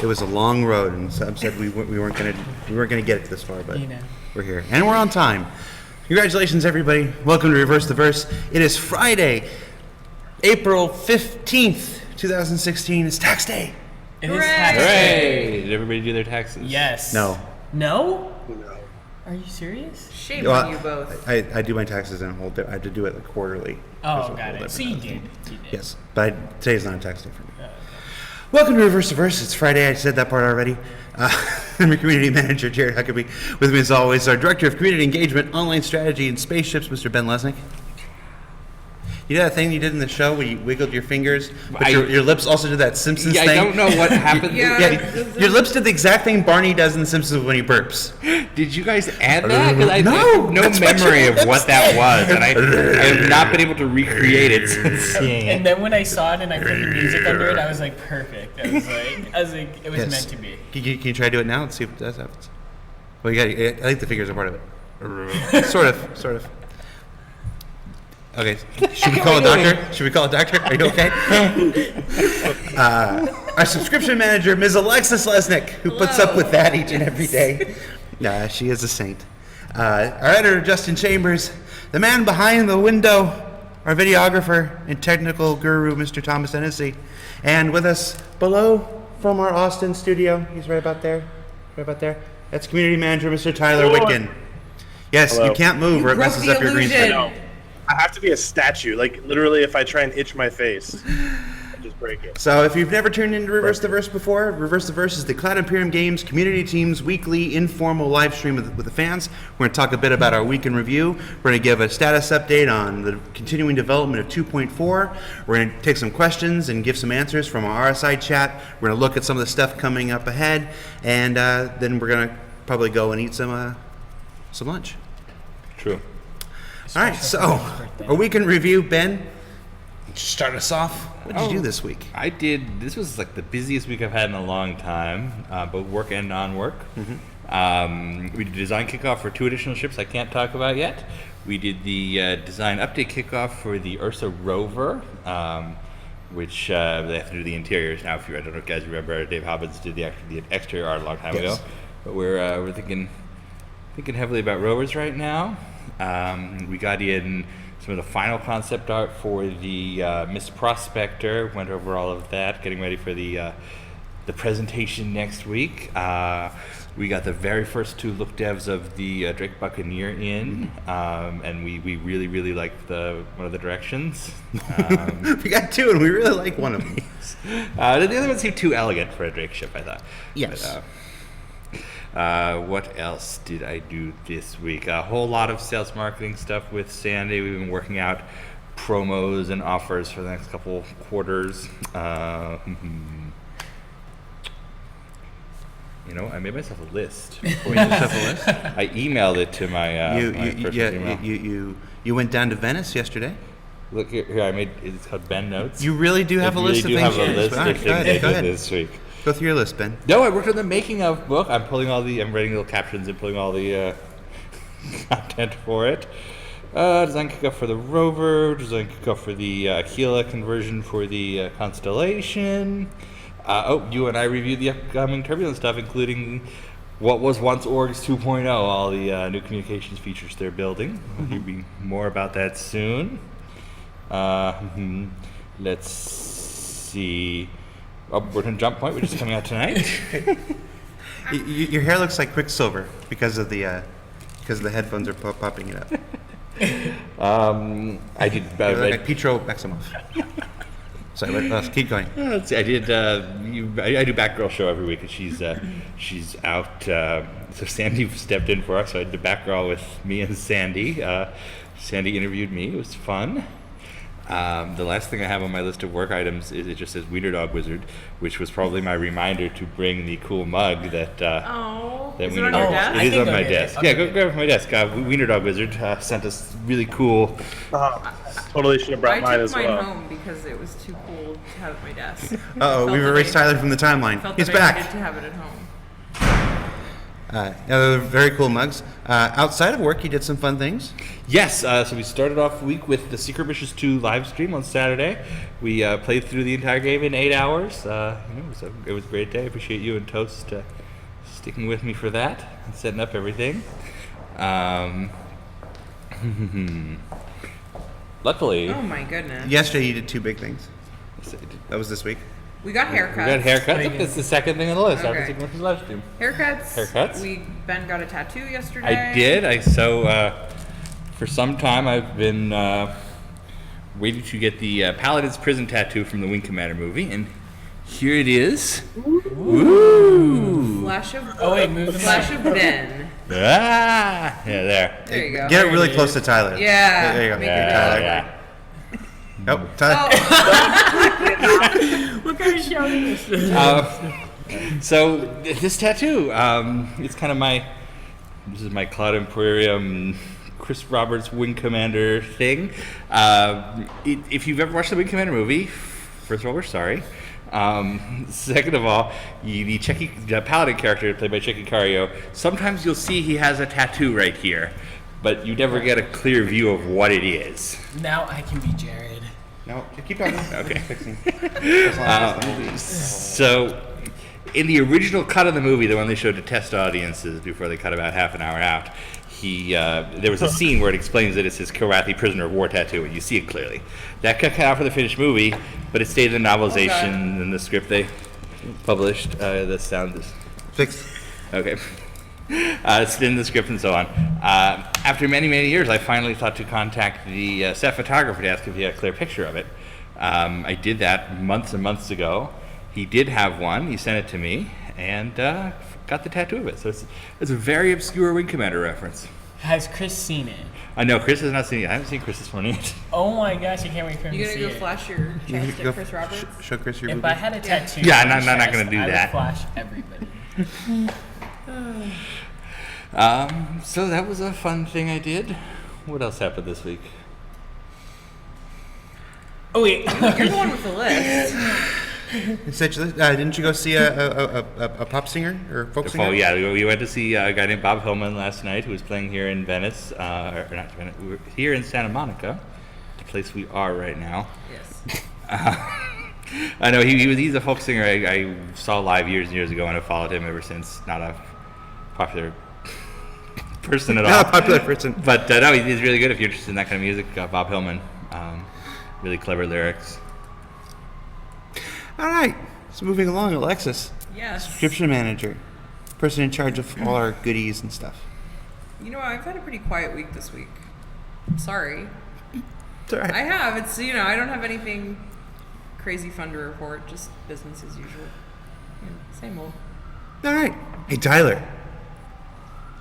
It was a long road, and Sub said we weren't gonna get it this far, but we're here, and we're on time. Congratulations, everybody! Welcome to Reverse the Verse. It is Friday, April 15th, 2016. It's tax day. It is tax day. Hooray! Did everybody do their taxes? Yes. No. No? No. Are you serious? Shame on you both. I do my taxes in a whole. I have to do it quarterly. Oh, got it. So you did. Yes, but today's not a tax day for me. Welcome to Reverse the Verse. It's Friday. I said that part already. I'm your community manager, Jared Huckabee. With me, as always, our director of community engagement, online strategy, and spaceships, Mr. Ben Lesnick. You know that thing you did in the show where you wiggled your fingers, but your lips also did that Simpsons thing? I don't know what happened. Your lips did the exact thing Barney does in The Simpsons when he burps. Did you guys add that? Because I have no memory of what that was, and I have not been able to recreate it since seeing it. And then when I saw it and I put the music under it, I was like, perfect. I was like, it was meant to be. Can you try to do it now? Let's see if that happens. Well, I think the fingers are part of it. Sort of. Okay, should we call a doctor? Are you okay? Our subscription manager, Ms. Alexis Lesnick, who puts up with that each and every day. Nah, she is a saint. Our editor, Justin Chambers, the man behind the window, our videographer and technical guru, Mr. Thomas Hennessy, and with us below from our Austin studio, he's right about there, that's community manager, Mr. Tyler Witkin. Yes, Hello. You can't move or it messes up your green screen. No. I have to be a statue. Like, literally, if I try and itch my face, I just break it. So if you've never tuned into Reverse the Verse before, Reverse the Verse is the Cloud Imperium Games community team's weekly informal live stream with the fans. We're going to talk a bit about our week in review. We're going to give a status update on the continuing development of 2.4. We're going to take some questions and give some answers from our RSI chat. We're going to look at some of the stuff coming up ahead, and then we're going to probably go and eat some lunch. True. All right, so a week in review. Ben, just start us off. What did you do this week? This was like the busiest week I've had in a long time, both work and non-work. Mm-hmm. We did design kickoff for 2 additional ships I can't talk about yet. We did the design update kickoff for the Ursa rover, which they have to do the interiors now. I don't know if you guys remember, Dave Hobbins did the exterior art a long time ago. But we're thinking heavily about rovers right now. We got in some of the final concept art for the Miss Prospector. Went over all of that, getting ready for the presentation next week. We got the very first 2 look devs of the Drake Buccaneer in, and we really, really liked one of the directions. We got 2, and we really like one of them. The other one seemed too elegant for a Drake ship, I thought. Yes. But, what else did I do this week? A whole lot of sales marketing stuff with Sandy. We've been working out promos and offers for the next couple quarters. I made myself a list. I emailed it to my email. You went down to Venice yesterday? Look here, it's called Ben Notes. You really do have a list of things? I really do have a list of things I go did ahead. this week. Go through your list, Ben. No, I worked on the making of book. I'm writing little captions and pulling all the content for it. Design kickoff for the rover, design kickoff for the Aquila conversion for the Constellation. You and I reviewed the upcoming Turbulence stuff, including what was once Orgs 2.0, all the new communications features they're building. There'll be more about that soon. Let's see. We're in Jump Point, which is coming out tonight. Your hair looks like Quicksilver because of the headphones are popping it up. I did. Like Petro Maximoff. Sorry, let's keep going. Let's see, I did. I do Batgirl show every week, and she's out. So Sandy stepped in for us. So I did Batgirl with me and Sandy. Sandy interviewed me. It was fun. The last thing I have on my list of work items is it just says Wiener Dog Wizard, which was probably my reminder to bring the cool mug that is it on your desk? It is on my desk. Yeah, go grab it from my desk. Wiener Dog Wizard sent us really cool. Totally should have brought mine as well. I took mine home because it was too cool to have at my desk. We've erased Tyler from the timeline. Felt He's that I back. needed to have it at home. They're very cool mugs. Outside of work, you did some fun things. Yes, so we started off the week with the Secret Missions 2 live stream on Saturday. We played through the entire game in 8 hours. It was a great day. I appreciate you and Toast sticking with me for that and setting up everything. Luckily, Oh my goodness. Yesterday, you did 2 big things. That was this week. We got haircuts. we got haircuts. Look, that's the second thing on the list after Okay. Secret Missions live stream. Haircuts. Ben got a tattoo yesterday. I did. For some time I've been waiting to get the Paladin's prison tattoo from the Wing Commander movie, and here it is. Ooh. Flash of move the Flash mic. of Ben. Ah, yeah, there. There you go. Get it really close to Tyler. Yeah. There you go. Make it Tyler. Yeah. Oh, Tyler. What kind of show is this? So this tattoo, it's kind of this is my Cloud Imperium, Chris Roberts Wing Commander thing. If you've ever watched the Wing Commander movie, first of all, we're sorry. Second of all, the Paladin character played by Checky Cario, sometimes you'll see he has a tattoo right here, but you never get a clear view of what it is. Now I can be Jared. No, keep talking. Okay. Fixing. So, in the original cut of the movie, the one they showed to test audiences before they cut about half an hour out, there was a scene where it explains that it's his Kilrathi prisoner of war tattoo, and you see it clearly. That got cut out for the finished movie, but it stayed in the novelization and the script they published. The sound is Fixed. okay. It's in the script and so on. After many, many years, I finally thought to contact the set photographer to ask if he had a clear picture of it. I did that months and months ago. He did have one. He sent it to me and got the tattoo of it. So it's a very obscure Wing Commander reference. Has Chris seen it? I know Chris has not seen it. I haven't seen Chris's one yet. Oh my gosh, I can't wait for him You to gonna see go it. flash your chest Go at Chris Roberts? Show Chris your If movie. I had a tattoo, Yeah, on my I'm not chest, gonna do I would that. flash everybody. So that was a fun thing I did. What else happened this week? Oh wait, You're the one with the list. Essentially, didn't you go see a pop singer or folk singer? Oh yeah, we went to see a guy named Bob Hillman last night who was playing here in Venice, or not Venice, we were here in Santa Monica, the place we are right now. Yes. I know he's a folk singer I saw live years and years ago, and I've followed him ever since. Not a popular person at all. Not a popular person. But no, he's really good if you're interested in that kind of music. Bob Hillman, really clever lyrics. All right. So moving along, Alexis, Yes. subscription manager, person in charge of all our goodies and stuff. You know, I've had a pretty quiet week this week. I'm sorry. It's all right. I have. It's, I don't have anything crazy fun to report. Just business as usual. Same old. All right. Hey, Tyler.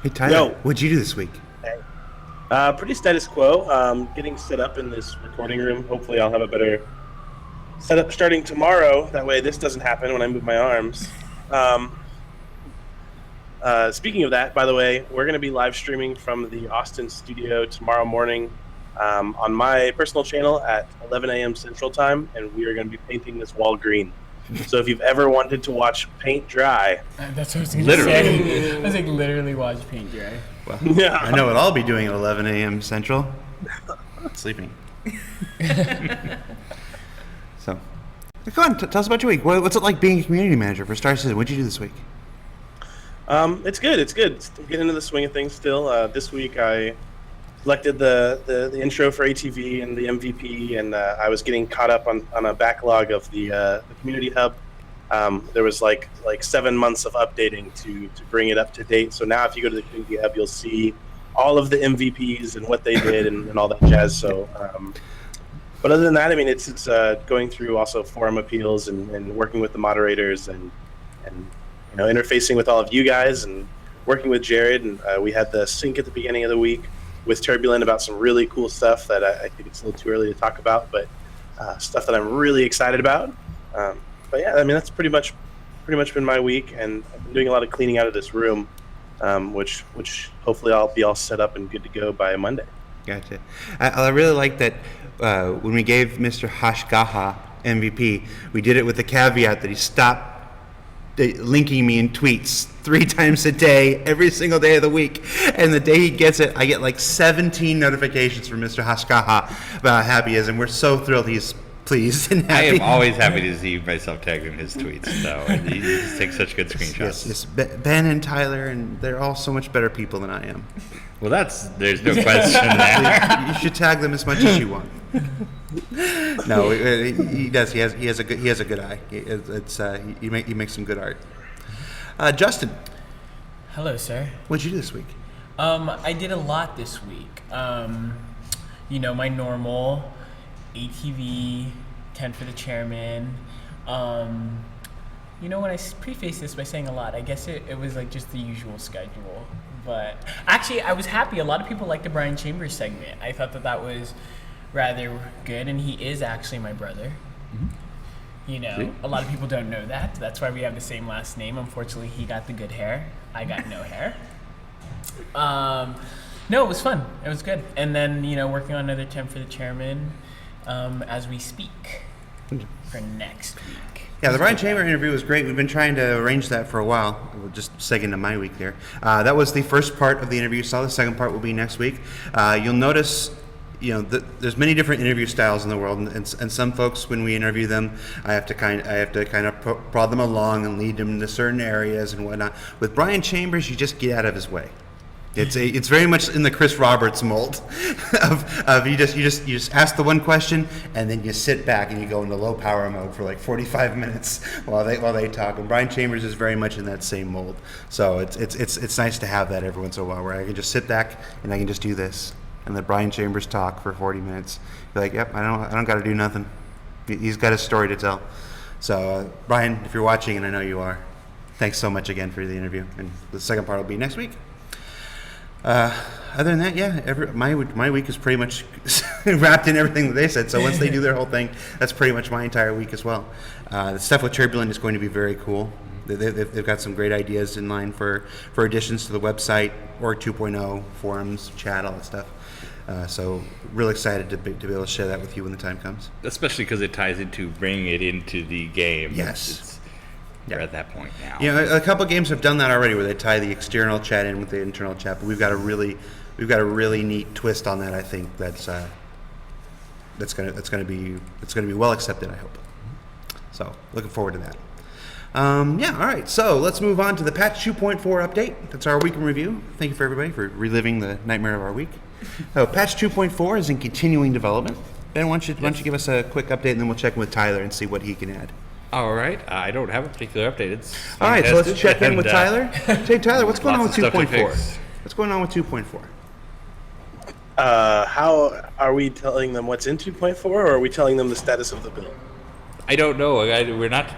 Yo. What'd you do this week? Pretty status quo. Getting set up in this recording room. Hopefully, I'll have a better setup starting tomorrow. That way, this doesn't happen when I move my arms. Speaking of that, by the way, we're going to be live streaming from the Austin studio tomorrow morning on my personal channel at 11 a.m. Central Time, and we are going to be painting this wall green. So if you've ever wanted to watch paint dry, that's what I was gonna Literally. say. I was like, literally watch paint dry. Well, Yeah. I know what I'll be doing at 11 a.m. Central. Sleeping. So, go on. Tell us about your week. What's it like being a community manager for Star Citizen? What'd you do this week? It's good. It's good. Still getting into the swing of things still. This week I selected the intro for ATV and the MVP, and I was getting caught up on a backlog of the community hub. There was like 7 months of updating to bring it up to date. So now if you go to the community hub, you'll see all of the MVPs and what they did and all that jazz. So, but other than that, I mean, it's going through also forum appeals and working with the moderators and interfacing with all of you guys and working with Jared. And we had the sync at the beginning of the week with Turbulent about some really cool stuff that I think it's a little too early to talk about, but stuff that I'm really excited about. But yeah, I mean, that's pretty much been my week, and I've been doing a lot of cleaning out of this room, which hopefully I'll be all set up and good to go by Monday. Gotcha. I really like that when we gave Mr. Hashgaha MVP, we did it with the caveat that he stopped linking me in tweets 3 times a day, every single day of the week. And the day he gets it, I get like 17 notifications from Mr. Hashkaha about how happy he is, and we're so thrilled he's pleased and I happy. am always happy to see myself tagged in his tweets. So he just takes such good screenshots. Yes, Ben and Tyler, and they're all so much better people than I am. Well, there's no question there. You should tag them as much as you want. No, he does. He has a good eye. He makes some good art. Justin, Hello, sir. what'd you do this week? I did a lot this week. My normal ATV, 10 for the chairman. When I preface this by saying a lot, I guess it was like just the usual schedule. But actually, I was happy. A lot of people liked the Brian Chambers segment. I thought that was rather good, and he is actually my brother. A lot of people don't know that. That's why we have the same last name. Unfortunately, he got the good hair. I got no hair. No, it was fun. It was good. And then, working on another 10 for the chairman as we speak for next week. Yeah, the Brian Chamber interview was great. We've been trying to arrange that for a while. We'll just seg into my week there. That was the first part of the interview you saw. The second part will be next week. You'll notice, there's many different interview styles in the world, and some folks, when we interview them, I have to kind of prod them along and lead them into certain areas and whatnot. With Brian Chambers, you just get out of his way. It's very much in the Chris Roberts mold of you just ask the one question and then you sit back and you go into low power mode for like 45 minutes while they talk. And Brian Chambers is very much in that same mold. So it's nice to have that every once in a while where I can just sit back and I can just do this and let Brian Chambers talk for 40 minutes. You're like, yep, I don't got to do nothing. He's got a story to tell. So Brian, if you're watching, and I know you are, thanks so much again for the interview. And the second part will be next week. Other than that, yeah, my week is pretty much wrapped in everything that they said. So once they do their whole thing, that's pretty much my entire week as well. The stuff with Turbulent is going to be very cool. They've got some great ideas in line for additions to the website, Org 2.0, forums, chat, all that stuff. So really excited to be able to share that with you when the time comes. Especially because it ties into bringing it into the game. Yes. We're at that point now. A couple games have done that already, where they tie the external chat in with the internal chat. But we've got a really neat twist on that. I think that's gonna be well accepted. I hope. So looking forward to that. All right. So let's move on to the patch 2.4 update. That's our week in review. Thank you for everybody for reliving the nightmare of our week. So patch 2.4 is in continuing development. Ben, why don't you give us a quick update, and then we'll check in with Tyler and see what he can add. All right. I don't have a particular update. All right, so let's check in with Tyler. Hey, Tyler, what's going on with Lots of stuff to 2.4? fix. What's going on with 2.4? How are we telling them what's in 2.4, or are we telling them the status of the build? I don't know. We're not.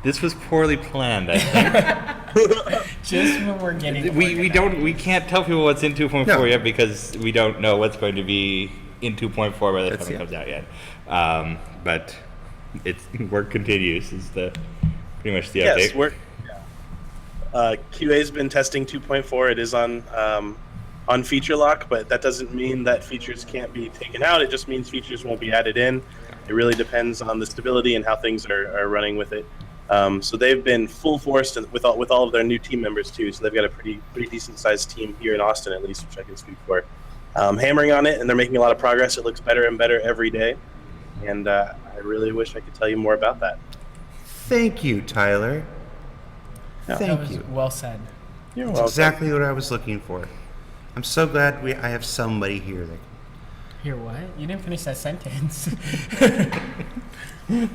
This was poorly planned, I think. Just when we're getting We can't tell people what's in 2.4 No. yet because we don't know what's going to be in 2.4 by the time it comes out yet. But work continues is pretty much the update. Yes, QA's been testing 2.4. It is on feature lock, but that doesn't mean that features can't be taken out. It just means features won't be added in. It really depends on the stability and how things are running with it. So they've been full force with all of their new team members too. So they've got a pretty decent sized team here in Austin, at least, which I can speak for. Hammering on it, and they're making a lot of progress. It looks better and better every day, and I really wish I could tell you more about that. Thank you, Tyler. Yeah. Thank That was you. well said. You're That's welcome. exactly what I was looking for. I'm so glad I have somebody here that. Here, what? You didn't finish that sentence. All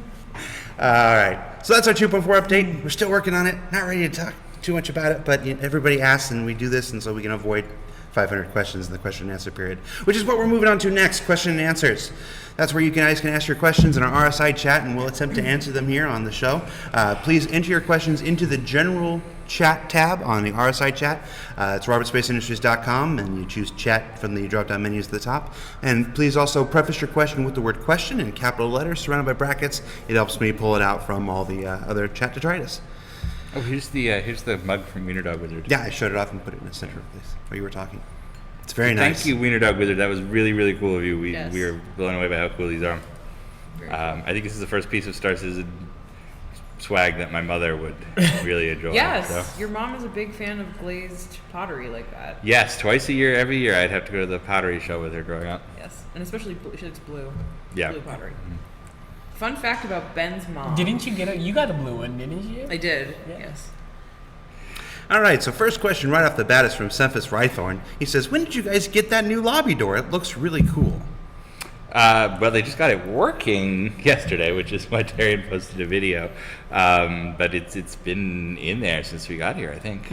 right, so that's our 2.4 update. We're still working on it. Not ready to talk too much about it, but everybody asks, and we do this, and so we can avoid 500 questions in the question and answer period, which is what we're moving on to next, question and answers. That's where you guys can ask your questions in our RSI chat, and we'll attempt to answer them here on the show. Please enter your questions into the general chat tab on the RSI chat. It's robertspaceindustries.com, and you choose chat from the drop-down menus at the top. And please also preface your question with the word question in capital letters surrounded by brackets. It helps me pull it out from all the other chat detritus. Oh, here's the mug from Wiener Dog Wizard. Yeah, I showed it off and put it in the center of this while you were talking. It's very nice. Thank you, Wiener Dog Wizard. That was really, really cool of you. Yes. We were blown away by how cool these are. Very cool. I think this is the first piece of Star Citizen swag that my mother would really enjoy. Yes, So. your mom is a big fan of glazed pottery like that. Yes, twice a year, every year, I'd have to go to the pottery show with her growing up. Yes, and especially she likes blue. Yeah. Blue pottery. Fun fact about Ben's mom. Didn't you get you got a blue one, didn't you? I did. Yeah. Yes. All right, so first question right off the bat is from Cephas Rythorn. He says, when did you guys get that new lobby door? It looks really cool. Well, they just got it working yesterday, which is why Darian posted a video. But it's been in there since we got here, I think.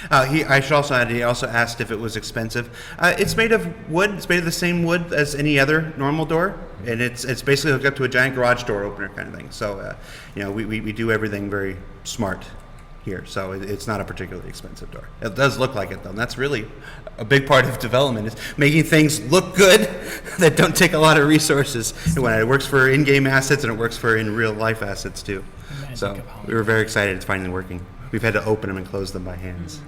I should also add, he also asked if it was expensive. It's made of wood. It's made of the same wood as any other normal door, and it's basically hooked up to a giant garage door opener kind of thing. So, we do everything very smart here, so it's not a particularly expensive door. It does look like it, though, and that's really a big part of development, is making things look good that don't take a lot of resources. And when it works for in-game assets, and it works for in real-life assets, too. So we were very excited it's finally working. We've had to open them and close them by hands.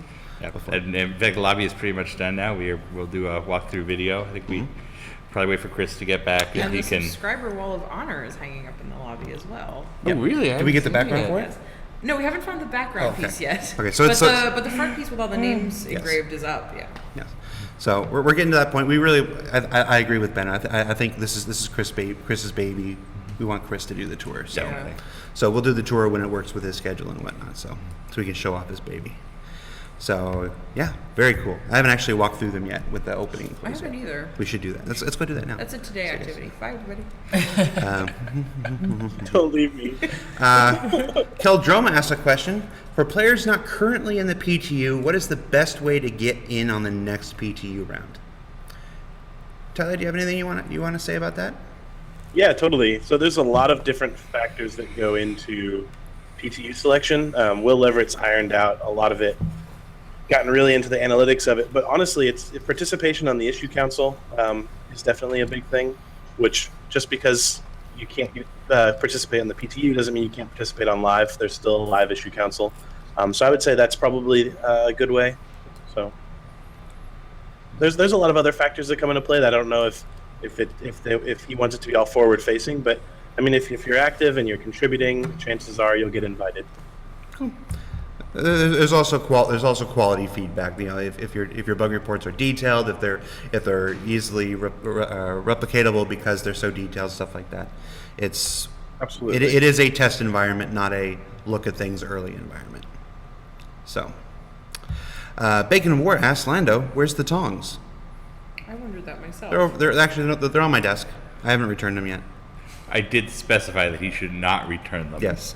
Yeah, and in fact, the lobby is pretty much done now. We'll do a walkthrough video. I think we probably wait for Chris to get back, And he the can. subscriber wall of honor is hanging up in the lobby as well. Oh, really? Did we get the background for it? Yes. No, we haven't found the background Oh, okay. piece yet. Okay, so but the front piece with all the names Yes. engraved is up. Yeah. Yes. So we're getting to that point. We really, I agree with Ben. I think this is Chris's baby. We want Chris to do the tour. So, Yeah. so we'll do the tour when it works with his schedule and whatnot. So we can show off his baby. So yeah, very cool. I haven't actually walked through them yet with the opening. and I closing. haven't either. We should do that. Let's go do that now. That's a today activity. Bye, everybody. Don't leave me. Keldroma asked a question. For players not currently in the PTU, what is the best way to get in on the next PTU round? Tyler, do you have anything you want to say about that? Yeah, totally. So there's a lot of different factors that go into PTU selection. Will Leverett's ironed out a lot of it, gotten really into the analytics of it. But honestly, it's participation on the issue council is definitely a big thing. Which just because you can't participate on the PTU doesn't mean you can't participate on live. There's still a live issue council. So I would say that's probably a good way. So there's a lot of other factors that come into play that I don't know if he wants it to be all forward facing, but I mean if you're active and you're contributing, chances are you'll get invited. Cool. There's also quality feedback. You know, if your bug reports are detailed, if they're easily replicatable because they're so detailed, stuff like that. It's Absolutely. It is a test environment, not a look at things early environment. So, Bacon and War asked Lando, "Where's the tongs?" I wondered that myself. They're on my desk. I haven't returned them yet. I did specify that he should not return them. Yes.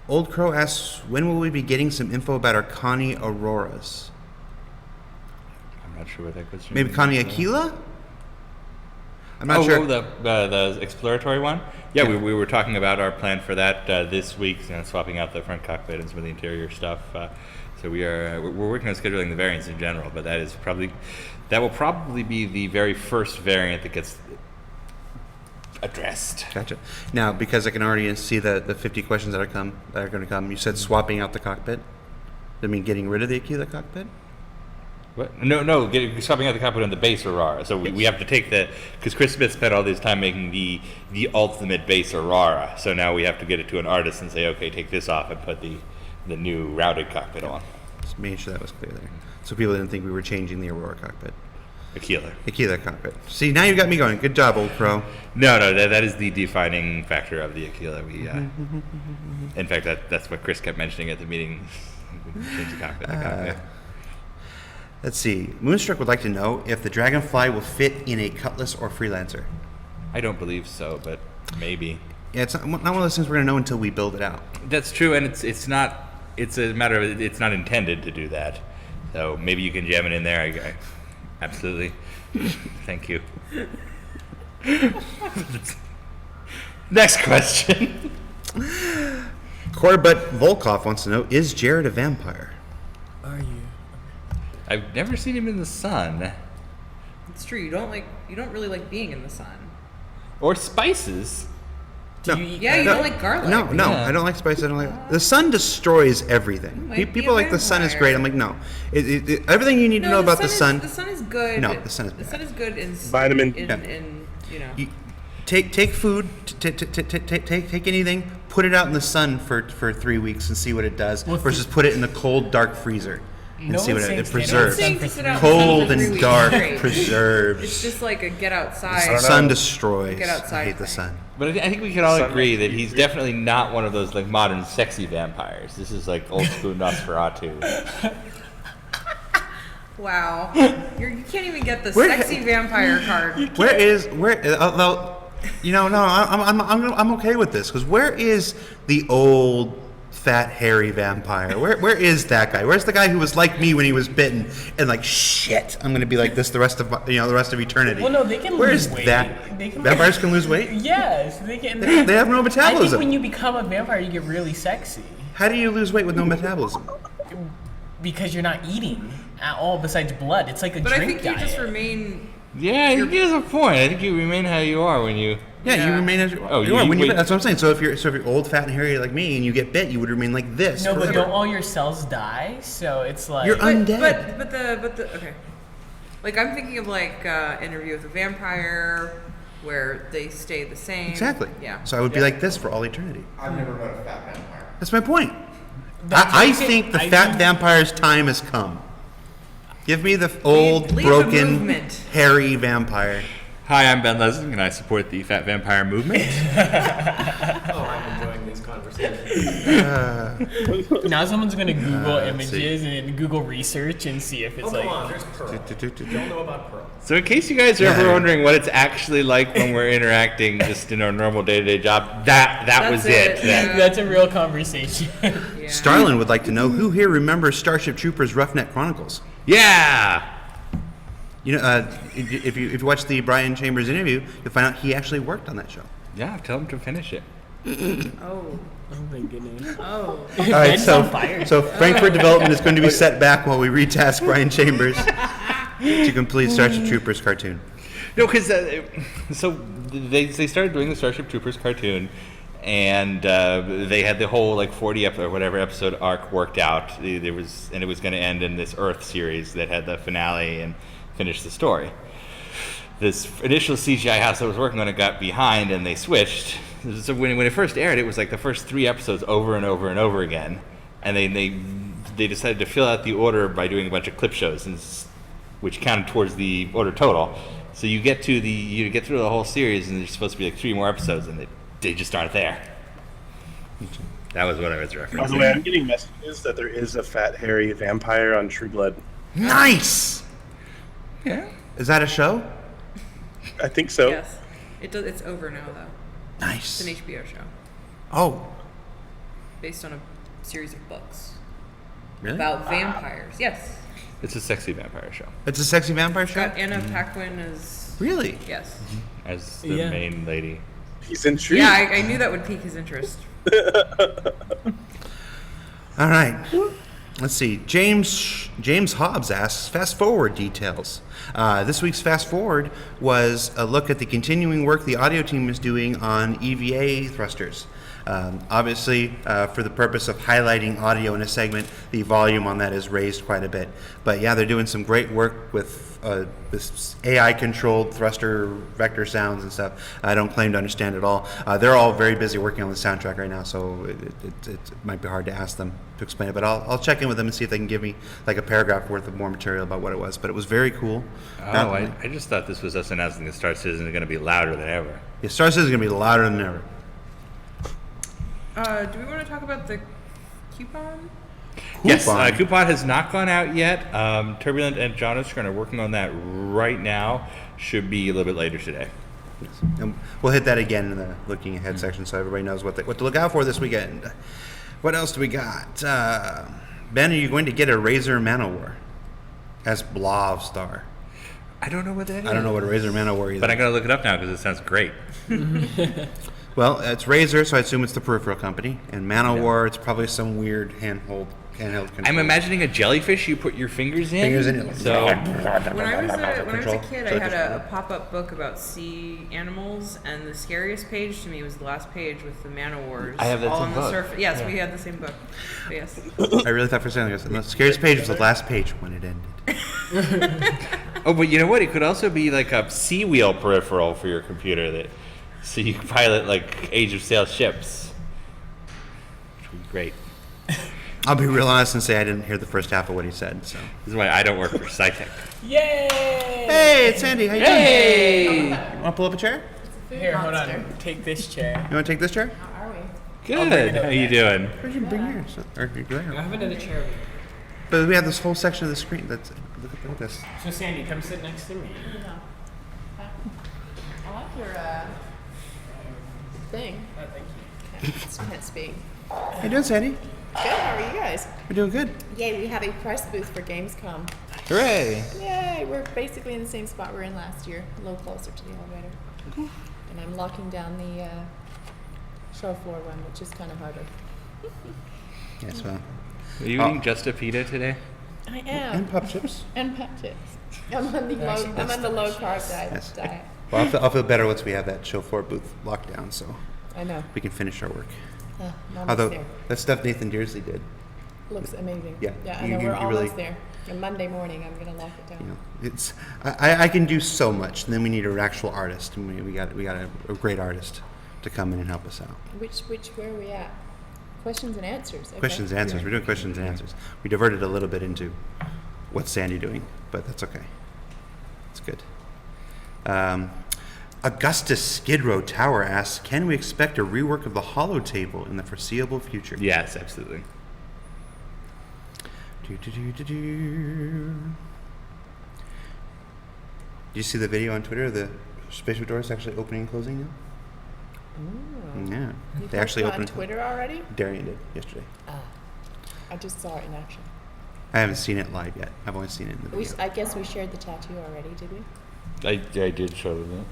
Old Crow asks, when will we be getting some info about our Connie Auroras? I'm not sure what that question Maybe is. Connie Aquila? I'm not sure. The exploratory one? Yeah, we were talking about our plan for that this week, swapping out the front cockpit and some of the interior stuff. So we're working on scheduling the variants in general, but that will probably be the very first variant that gets addressed. Gotcha. Now, because I can already see the 50 questions that are going to come, you said swapping out the cockpit? I mean, getting rid of the Aquila cockpit? What? No, swapping out the cockpit on the base Aurora. So we have to take because Chris Smith spent all this time making the ultimate base Aurora. So now we have to get it to an artist and say, okay, take this off and put the new rounded cockpit on. Just making sure that was clear there. So people didn't think we were changing the Aurora cockpit. Aquila cockpit. See, now you got me going. Good job, Old Crow. No, that is the defining factor of the Aquila. In fact, that's what Chris kept mentioning at the meeting. Change the cockpit. Let's see. Moonstruck would like to know if the Dragonfly will fit in a Cutlass or Freelancer. I don't believe so, but maybe. Yeah, it's not one of those things we're going to know until we build it out. That's true, and it's not. It's a matter of it's not intended to do that. So maybe you can jam it in there. I absolutely. Thank you. Next question. Corbett Volkov wants to know, is Jared a vampire? Are you? I've never seen him in the sun. It's true. You don't really like being in the sun. Or spices. No. Yeah, you don't like garlic. No, Yeah. I don't like spice. I don't like. The sun destroys everything. Might be People a like the sun is vampire. great. I'm like, no. Everything you need to know about the sun. The sun is good. No, the sun is The bad. sun is good in Vitamin- in you know. Take food, take anything, put it out in the sun for 3 weeks and see what it does, versus put it in the cold, dark freezer and No see what one's it saying preserves. stay Saying to sit out in the sun Cold for 3 and weeks dark straight. preserves. It's just like a get outside. The sun destroys. Get outside I hate the thing. sun. But I think we can all Sun agree makes that you he's breathe. definitely not one of those like modern sexy vampires. This is like old school Nosferatu. Wow. You can't even get the Where- sexy vampire card. Although, no, I'm okay with this, because where is the old fat hairy vampire? Where is that guy? Where's the guy who was like me when he was bitten and like, shit, I'm gonna be like this the rest of eternity? Well, no, they can Where's lose weight. that? They can- Vampires can lose weight. Yes, they can. They have no I think metabolism. when you become a vampire, you get really sexy How do you lose weight with no metabolism? because you're not eating at all besides blood. It's like a But I drink think you diet. just remain. Yeah, I think he has a point. I think you remain how you are when you. Yeah, you Yeah. remain as you Oh, are. you When you wait- that's what I'm saying. So if you're old, fat, and hairy like me, and you get bit, you would remain like this. No, but forever. don't all your cells die? So it's like You're undead. But the okay. Like I'm thinking of like Interview with a Vampire, where they stay the same. Exactly. Yeah. So I would be like this for all eternity. I've never met a fat vampire. That's my point. That's I what think the I fat think- vampire's time has come. Give me the old, lead the broken, movement. hairy vampire. Hi, I'm Ben Leslie, and I support the Fat Vampire movement. Oh, I'm enjoying this conversation. Now someone's gonna Google let's see. images and Google research and see if it's Oh, like. come on, there's Pearl. Don't know about Pearl. So, in case you guys are ever Yeah. wondering what it's actually like when we're interacting just in our normal day-to-day job, that That's was it, it. yeah. That's a real conversation. Yeah. Starlin would like to know who here remembers Starship Troopers Roughneck Chronicles. Yeah. If you watch the Brian Chambers interview, you'll find out he actually worked on that show. Yeah, tell him to finish it. Oh. Oh my goodness. Oh. All right, Ben's so on fire. Frankfurt Development is going to be set back while we retask Brian Chambers to complete Starship Troopers cartoon. No, because so they started doing the Starship Troopers cartoon, and they had the whole like 40 or whatever episode arc worked out. It was going to end in this Earth series that had the finale and finish the story. This initial CGI house that was working on it got behind, and they switched. So when it first aired, it was like the first 3 episodes over and over and over again, and they decided to fill out the order by doing a bunch of clip shows, which counted towards the order total. So you get through the whole series, and there's supposed to be like 3 more episodes, and they just aren't there. That was what I was By the referencing. way, I'm getting messages that there is a fat, hairy vampire on True Blood. Nice. Yeah. Is that a show? I think so. Yes. It does. It's over now though. Nice. It's an HBO show Oh, based on a series of books really? about vampires. Yes. It's a sexy vampire show, It's a sexy vampire show? Got Anna Paquin as. Really? Yes. as the Yeah. main lady. He's intrigued. Yeah, I knew that would pique his interest. All right. Let's see. James Hobbs asks, fast forward details. This week's fast forward was a look at the continuing work the audio team is doing on EVA thrusters. Obviously, for the purpose of highlighting audio in a segment, the volume on that is raised quite a bit. But yeah, they're doing some great work with this AI-controlled thruster vector sounds and stuff. I don't claim to understand it all. They're all very busy working on the soundtrack right now, so it might be hard to ask them to explain it. But I'll check in with them and see if they can give me like a paragraph worth of more material about what it was. But it was very cool. Oh, I just thought this was us announcing that Star Citizen is going to be louder than ever. Yeah, Star Citizen is going to be louder than ever. Do we want to talk about the coupon? Yes, Coupon. Coupon has not gone out yet. Turbulent and Jonathan are working on that right now. Should be a little bit later today. And we'll hit that again in the looking ahead section so everybody knows what to look out for this weekend. What else do we got? Ben, are you going to get a Razor Manowar as Blav Star? I don't know what that is. I don't know what a Razor Manowar is. But I'm going to look it up now because it sounds great. Well, it's Razor, so I assume it's the peripheral company. And Manowar, it's probably some weird handheld control. I'm imagining a jellyfish you put your fingers in. Fingers in it. So When I was a Control. kid, So I had just- a pop-up book about sea animals, and the scariest page to me was the last page with the man-o-wars. I have that all same on the book. surface. Yes, we had the same book. But yes. I really thought for a second, the scariest page was the last page when it ended. Oh, but you know what? It could also be like a sea wheel peripheral for your computer so you can pilot like Age of Sail ships. Which would be great. I'll be real honest and say I didn't hear the first half of what he said. So. This is why I don't work for SciTech. Yay! Hey, it's Andy. How you doing? Hey! You want to pull up a chair? Here, hold on. Take this chair. You want to take this chair? How are we? Good. How you doing? Or you can bring yours. Or you go I ahead. have another chair. But we have this whole section of the screen. Look at this. So Sandy, come sit next to me. I like your thing. Oh, thank you. Can't speak. How you doing, Sandy? Good. How are you guys? We're doing good. Yay! We have a press booth for Gamescom. Hooray! Yay! We're basically in the same spot we were in last year, a little closer to the elevator. And I'm locking down the show floor one, which is kind of harder. Yes, well. Are you eating just a pita today? I And am. pop chips. And pet chips. I'm on the low carb Yes. diet. Well, I'll feel better once we have that show floor booth locked down, so I know. we can finish our work. Almost Although there. that stuff Nathan Dearsley did, Looks amazing. Yeah, Yeah, I you- know. you We're really- almost there. And Monday morning, I'm gonna lock it down. you know, it's I can do so much, and then we need an actual artist, and we got a great artist to come in and help us out. Where are we at? Questions and answers. Okay. Questions and answers. We're doing questions and answers. We diverted a little bit into what's Sandy doing, but that's okay. It's good. Augustus Skid Row Tower asks, can we expect a rework of the Hollow Table in the foreseeable future? Yes, absolutely. Do. Did you see the video on Twitter? The spaceship doors actually opening and closing now? Yeah. You They actually posted opened. on Twitter already? Darian did yesterday. I just saw it in action. I haven't seen it live yet. I've only seen it in the video. I guess we shared the tattoo already, did we? I did show them that.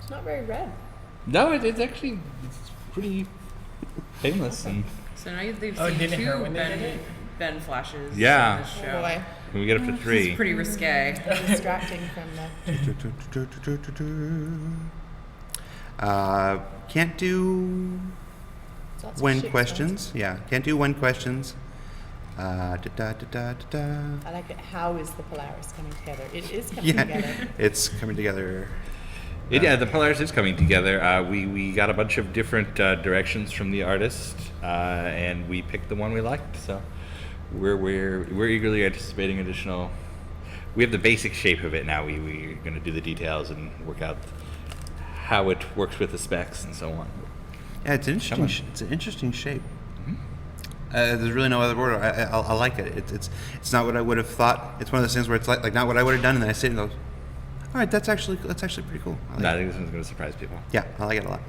It's not very red. No, it's actually pretty painless. And So now they've Oh, seen did it hurt two when they did it? Ben flashes. Yeah. On this Oh show. boy, we get up to This 3. is pretty risque. distracting from the. Can't do Lots of when shit questions. Yeah, can't do when questions. I like it. How is the Polaris coming together? It is coming Yeah, together. it's coming together. Yeah, the Polaris is coming together. We got a bunch of different directions from the artist, and we picked the one we liked. So we're eagerly anticipating additional. We have the basic shape of it now. We're going to do the details and work out how it works with the specs and so on. Yeah, it's an interesting. Come on. It's an interesting shape. There's really no other word. I like it. It's not what I would have thought. It's one of those things where it's like not what I would have done, and then I sit and go, all right, that's actually pretty cool. I like No, I it. think this one's going to surprise people. Yeah, I like it a lot.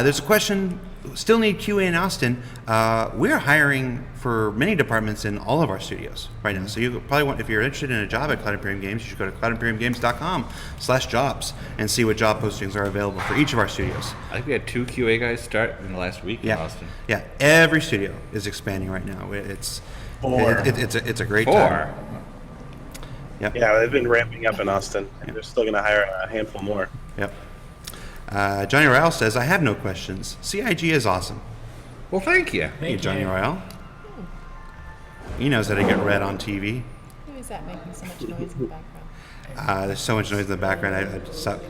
There's a question. Still need QA in Austin. We're hiring for many departments in all of our studios right now. So you probably want, if you're interested in a job at Cloud Imperium Games, you should go to cloudimperiumgames.com/jobs and see what job postings are available for each of our studios. I think we had 2 QA guys start in the last week in Austin. Yeah. Every studio is expanding right now. It's a great 4. time. Yep. Yeah, they've been ramping up in Austin, and they're still going to hire a handful more. Yep. Johnny Royale says, I have no questions. CIG is awesome. Well, thank you. Hey, Johnny Royale. He knows how to get read on TV. Who is that making so much noise in the background? There's so much noise in the background. I just stopped.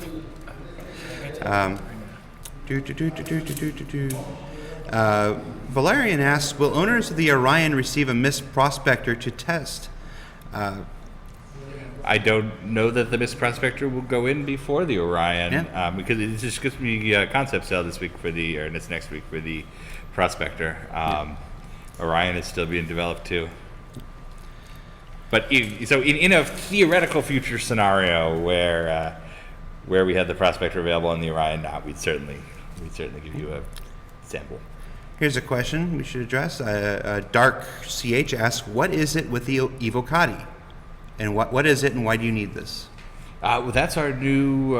Valerian asks, will owners of the Orion receive a missed prospector to test? I don't know that the Miss Prospector will go in before the Orion, Yeah. because it just gives me a concept sale this week for the, or this next week for the Prospector. Orion is still being developed too. But in a theoretical future scenario where we had the Prospector available on the Orion, we'd certainly give you a sample. Here's a question we should address. Dark CH asks, what is it with the Evocati? And what is it and why do you need this? Well, that's our new,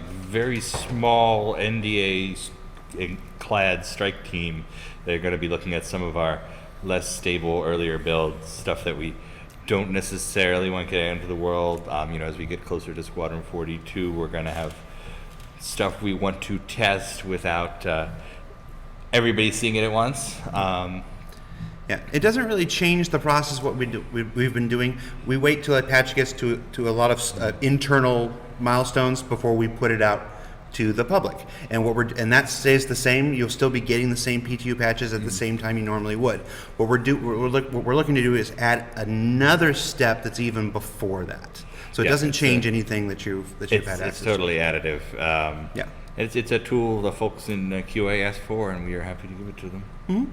very small NDA clad strike team. They're going to be looking at some of our less stable, earlier builds, stuff that we don't necessarily want to get out into the world. As we get closer to Squadron 42, we're going to have stuff we want to test without everybody seeing it at once. Yeah, Yeah, it doesn't really change the process what we've been doing. We wait till a patch gets to a lot of internal milestones before we put it out to the public. And that stays the same. You'll still be getting the same PTU patches at the same time you normally would. What we're looking to do is add another step that's even before that. So it doesn't change anything that you've had access to. It's totally additive. Yeah. It's a tool the folks in QA asked for, and we are happy to give it to them. Mm-hmm.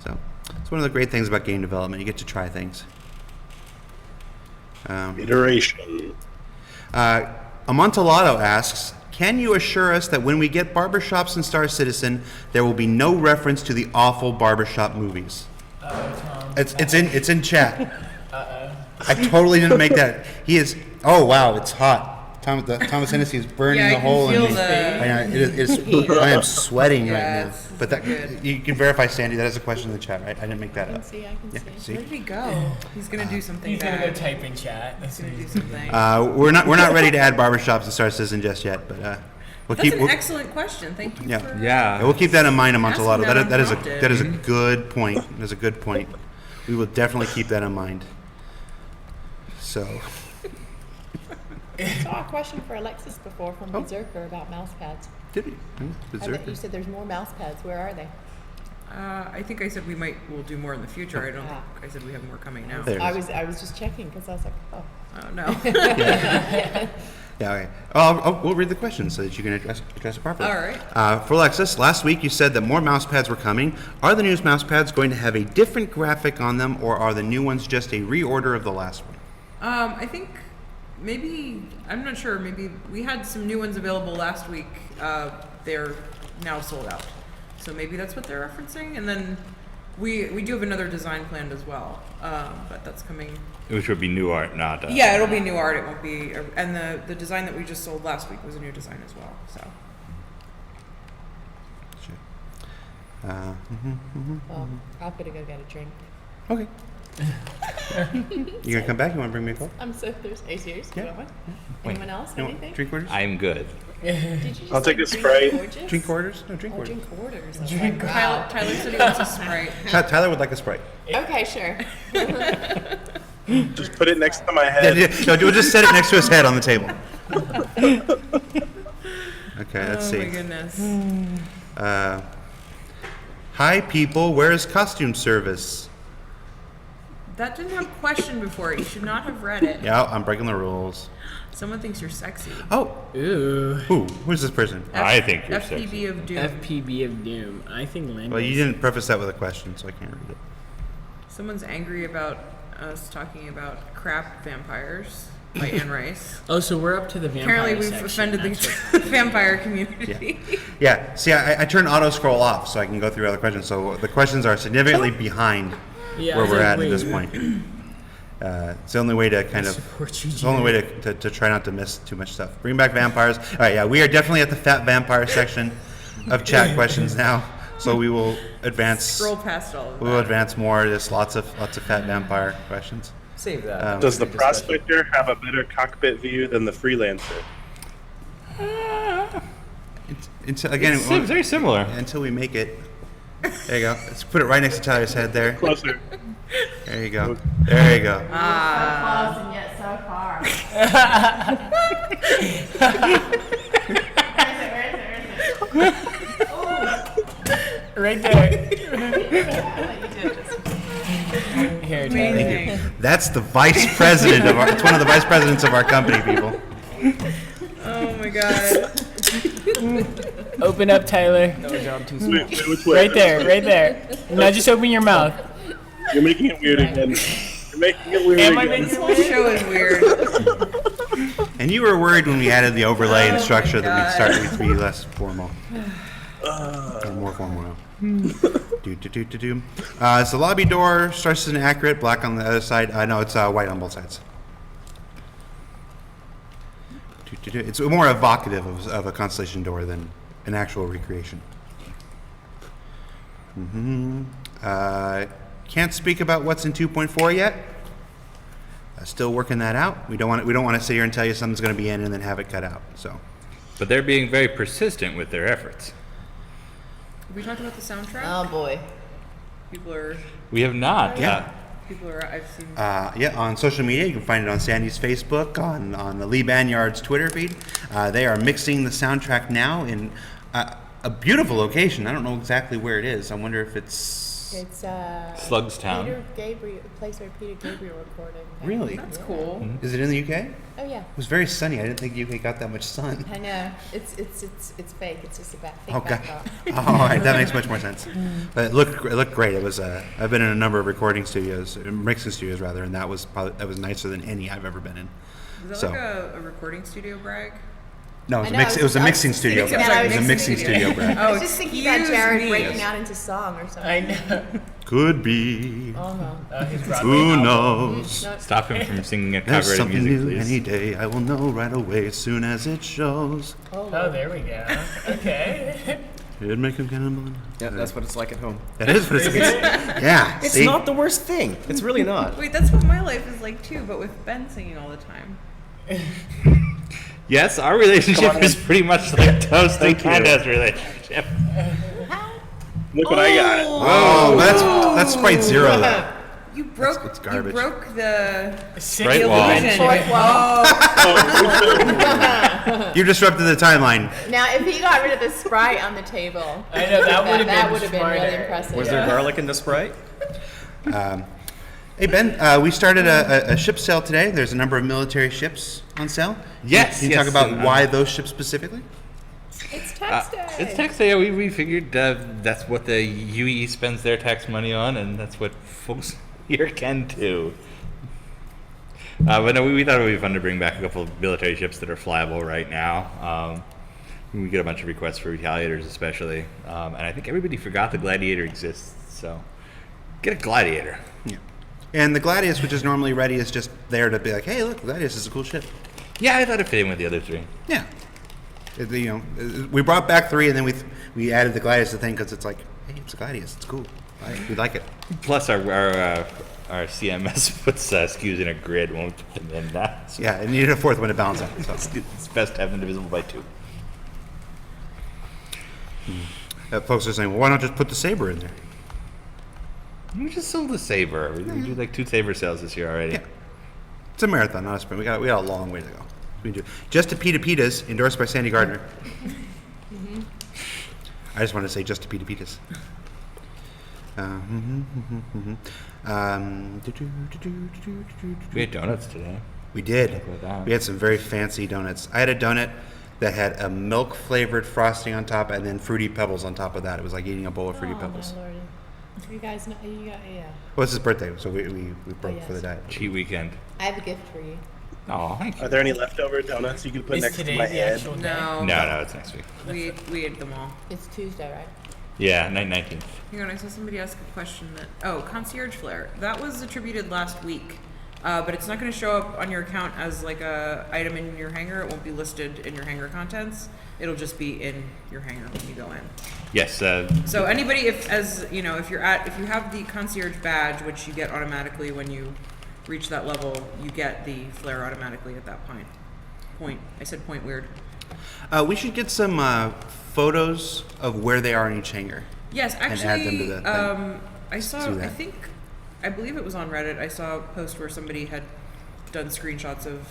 So it's one of the great things about game development. You get to try things. Iteration. Amontolato asks, can you assure us that when we get barbershops in Star Citizen, there will be no reference to the awful barbershop movies? Tom. It's in chat. I totally didn't make that. He is. Oh wow, it's hot. Thomas Hennessy is burning Yeah, the I hole can in me. feel I am sweating right Yeah, now. it's But that, good. you can verify, Sandy. That is a question in the chat, right? I didn't make that I can up. see, I can Yeah, see. Where did he go? He's gonna do something He's gonna go bad. type in chat. He's gonna do something. We're not ready to add barbershops in Star Citizen just yet, but we'll That's keep. an We'll, excellent question. Thank you Yeah. for Yeah. we'll keep that in mind, Asking Amontolato. that That is unprompted. a good point. That's a good point. We will definitely keep that in mind. So. I saw a question for Alexis before from Berserker about mouse pads. Did we? I bet Berserker. you said there's more mouse pads. Where are they? I think I said we'll do more in the future. I don't think I said we have more coming now. There it I is. was just checking because I was like, oh. Oh no. Yeah, okay. We'll read the questions so that you can address it properly. All right. For Alexis, last week you said that more mouse pads were coming. Are the new mouse pads going to have a different graphic on them, or are the new ones just a reorder of the last one? I think maybe I'm not sure. Maybe we had some new ones available last week. They're now sold out, so maybe that's what they're referencing. And then we do have another design planned as well, but that's coming. Which would be new art, not. Yeah, it'll be new art. It won't be. And the design that we just sold last week was a new design as well. So Well, I'm gonna go get a drink. Okay. You gonna come back? You want to bring me a coke? I'm so thirsty. Are you serious? Yeah. You want one? Anyone else? You want Anything? drink orders? I'm good. Did you just I'll take say a Sprite. gorgeous? Drink orders? No, drink Oh, orders. drink orders. I was Drink like, Tyler, wow. Tyler said he wants a Sprite. Tyler would like a Sprite. Okay, sure. Just put it next to my Yeah, head. no, we'll just set it next to his head on the table. Okay, let's Oh see. my goodness. Hi, people. Where is costume service? That didn't have a question before it. You should not have read it. Yeah, I'm breaking the rules. Someone thinks you're sexy. Oh, Ooh. who's this person? I think you're FPB sexy. of Doom. FPB of Doom. I think Landon. Well, you didn't preface that with a question, so I can't read it. Someone's angry about us talking about crap vampires by Anne Rice. Oh, so we're up to the vampire Apparently we've section. offended That's the vampire community. Yeah, see, I turned auto scroll off so I can go through other questions. So the questions are significantly behind Yeah, I where was we're like, at wait. this point. It's the only way to kind of. Support you, It's the only way to try not to miss too much stuff. Bring back vampires. All right, yeah, we are definitely at the fat vampire section of chat questions now. So we will advance. Scroll past all of We will that. advance more. There's lots of fat vampire questions. Save that. Does the prospector have a better cockpit view than the freelancer? It's again It's very similar. until we make it. There you go. Let's put it right next to Tyler's head there. Closer. There you go. There you go. So close and yet so far. Where is it? right there. Here, What do you Tyler. think? That's the vice president of our. It's one of the vice presidents of our company, people. Oh my god. Open up, Tyler. Wait, which way? Right there, right there. Now just open your mouth. You're making it weird again. You're making it weird Am I again. making This whole show is weird. And you were worried when we added the overlay and Oh structure my that God. we'd start to be less formal. Or more formal now. It's the lobby door. Starts as inaccurate. Black on the other side. No, it's white on both sides. It's more evocative of a Constellation door than an actual recreation. Can't speak about what's in 2.4 yet. Still working that out. We don't want to sit here and tell you something's going to be in and then have it cut out. So But they're being very persistent with their efforts. Have we talked about the soundtrack? Oh boy. People are. We have not. Yeah. People are. I've seen. Yeah, on social media, you can find it on Sandy's Facebook, on the Lee Banyard's Twitter feed. They are mixing the soundtrack now in a beautiful location. I don't know exactly where it is. I wonder if it's... It's Slugstown. Peter Gabriel, the place where Peter Gabriel recorded. Really? That's cool. Is it in the UK? Oh yeah. It was very sunny. I didn't think UK got that much sun. I know. It's fake. It's just a fake Okay. backdrop. All right, that makes much more sense. But it looked great. It was. I've been in a number of recording studios, mixing studios rather, and that was nicer than any I've ever been in. Is that like a recording studio brag? No, I know, it was a mixing studio. thinking- Brad. It was a mixing mixing studio. studio, Brad. I was just thinking about excuse Jared me. breaking out into song or something. I know. Could be. Oh no. His Broadway Who album. knows? No, Stop him from singing a There's cover of something music, new please. any day. I will know right away as soon as it shows. Oh, there we go. Okay. It'd make him cannibal. Yeah, that's what it's like at home. That is what it's. Yeah. It's see? not the worst thing. It's really not. Wait, that's what my life is like too, but with Ben singing all the time. Yes, our relationship is pretty much like Toast and Candace's relationship. Look what I got. Oh, that's Sprite Zero though. You broke. it's garbage. You broke the Sprite wall. illusion. Fourth wall. You disrupted the timeline. Now, if he got rid of the Sprite on the table, I know that would have that would been have been really smarter. impressive. Was there garlic in the Sprite? Hey Ben, we started a ship sale today. There's a number of military ships on sale. Yes, Can you yes, talk about and, why those ships specifically? It's tax day. It's tax day. We figured that's what the UE spends their tax money on, and that's what folks here can too. But no, we thought it would be fun to bring back a couple of military ships that are flyable right now. We get a bunch of requests for Retaliators especially, and I think everybody forgot the Gladiator exists, so get a Gladiator. Yeah. And the Gladius, which is normally ready, is just there to be like, hey, look, Gladius is a cool ship. Yeah, I thought it fit in with the other three. Yeah. We brought back 3, and then we added the Gladius to the thing because it's like, hey, it's a Gladius. It's cool. We like it. Plus, our CMS puts SKUs in a grid, won't put them in that. So Yeah, it needed a 4th one to balance out. So. it's best to have them divisible by 2. Folks are saying, well, why not just put the Saber in there? We just sold a Saber. We do like 2 Saber sales this year already. Yeah. It's a marathon, not a sprint. We got a long way to go. We do. Just to Pita Pitas, endorsed by Sandy Gardner. I just want to say just to Pita Pitas. We had donuts today. We did. Look at that. We had some very fancy donuts. I had a donut that had a milk flavored frosting on top and then fruity pebbles on top of that. It was like eating a bowl of fruity Oh, pebbles. my lord. You guys know, yeah. Well, it's his birthday, so we broke yes. for the diet. Cheat weekend. I have a gift for you. Oh, thank you. Are there any leftover donuts you could put Is next to today my the head? actual day? No. No, it's next week. We ate them all. It's Tuesday, right? Yeah, 19th. Hang on, I saw somebody ask a question that. Oh, concierge flare. That was attributed last week, but it's not going to show up on your account as like a item in your hangar. It won't be listed in your hangar contents. It'll just be in your hangar when you go in. Yes. So anybody, if you have the concierge badge, which you get automatically when you reach that level, you get the flare automatically at that point. I said point weird. We should get some photos of where they are in each hangar. Yes, And actually, add them to the thing. I saw. Do that. I believe it was on Reddit. I saw a post where somebody had done screenshots of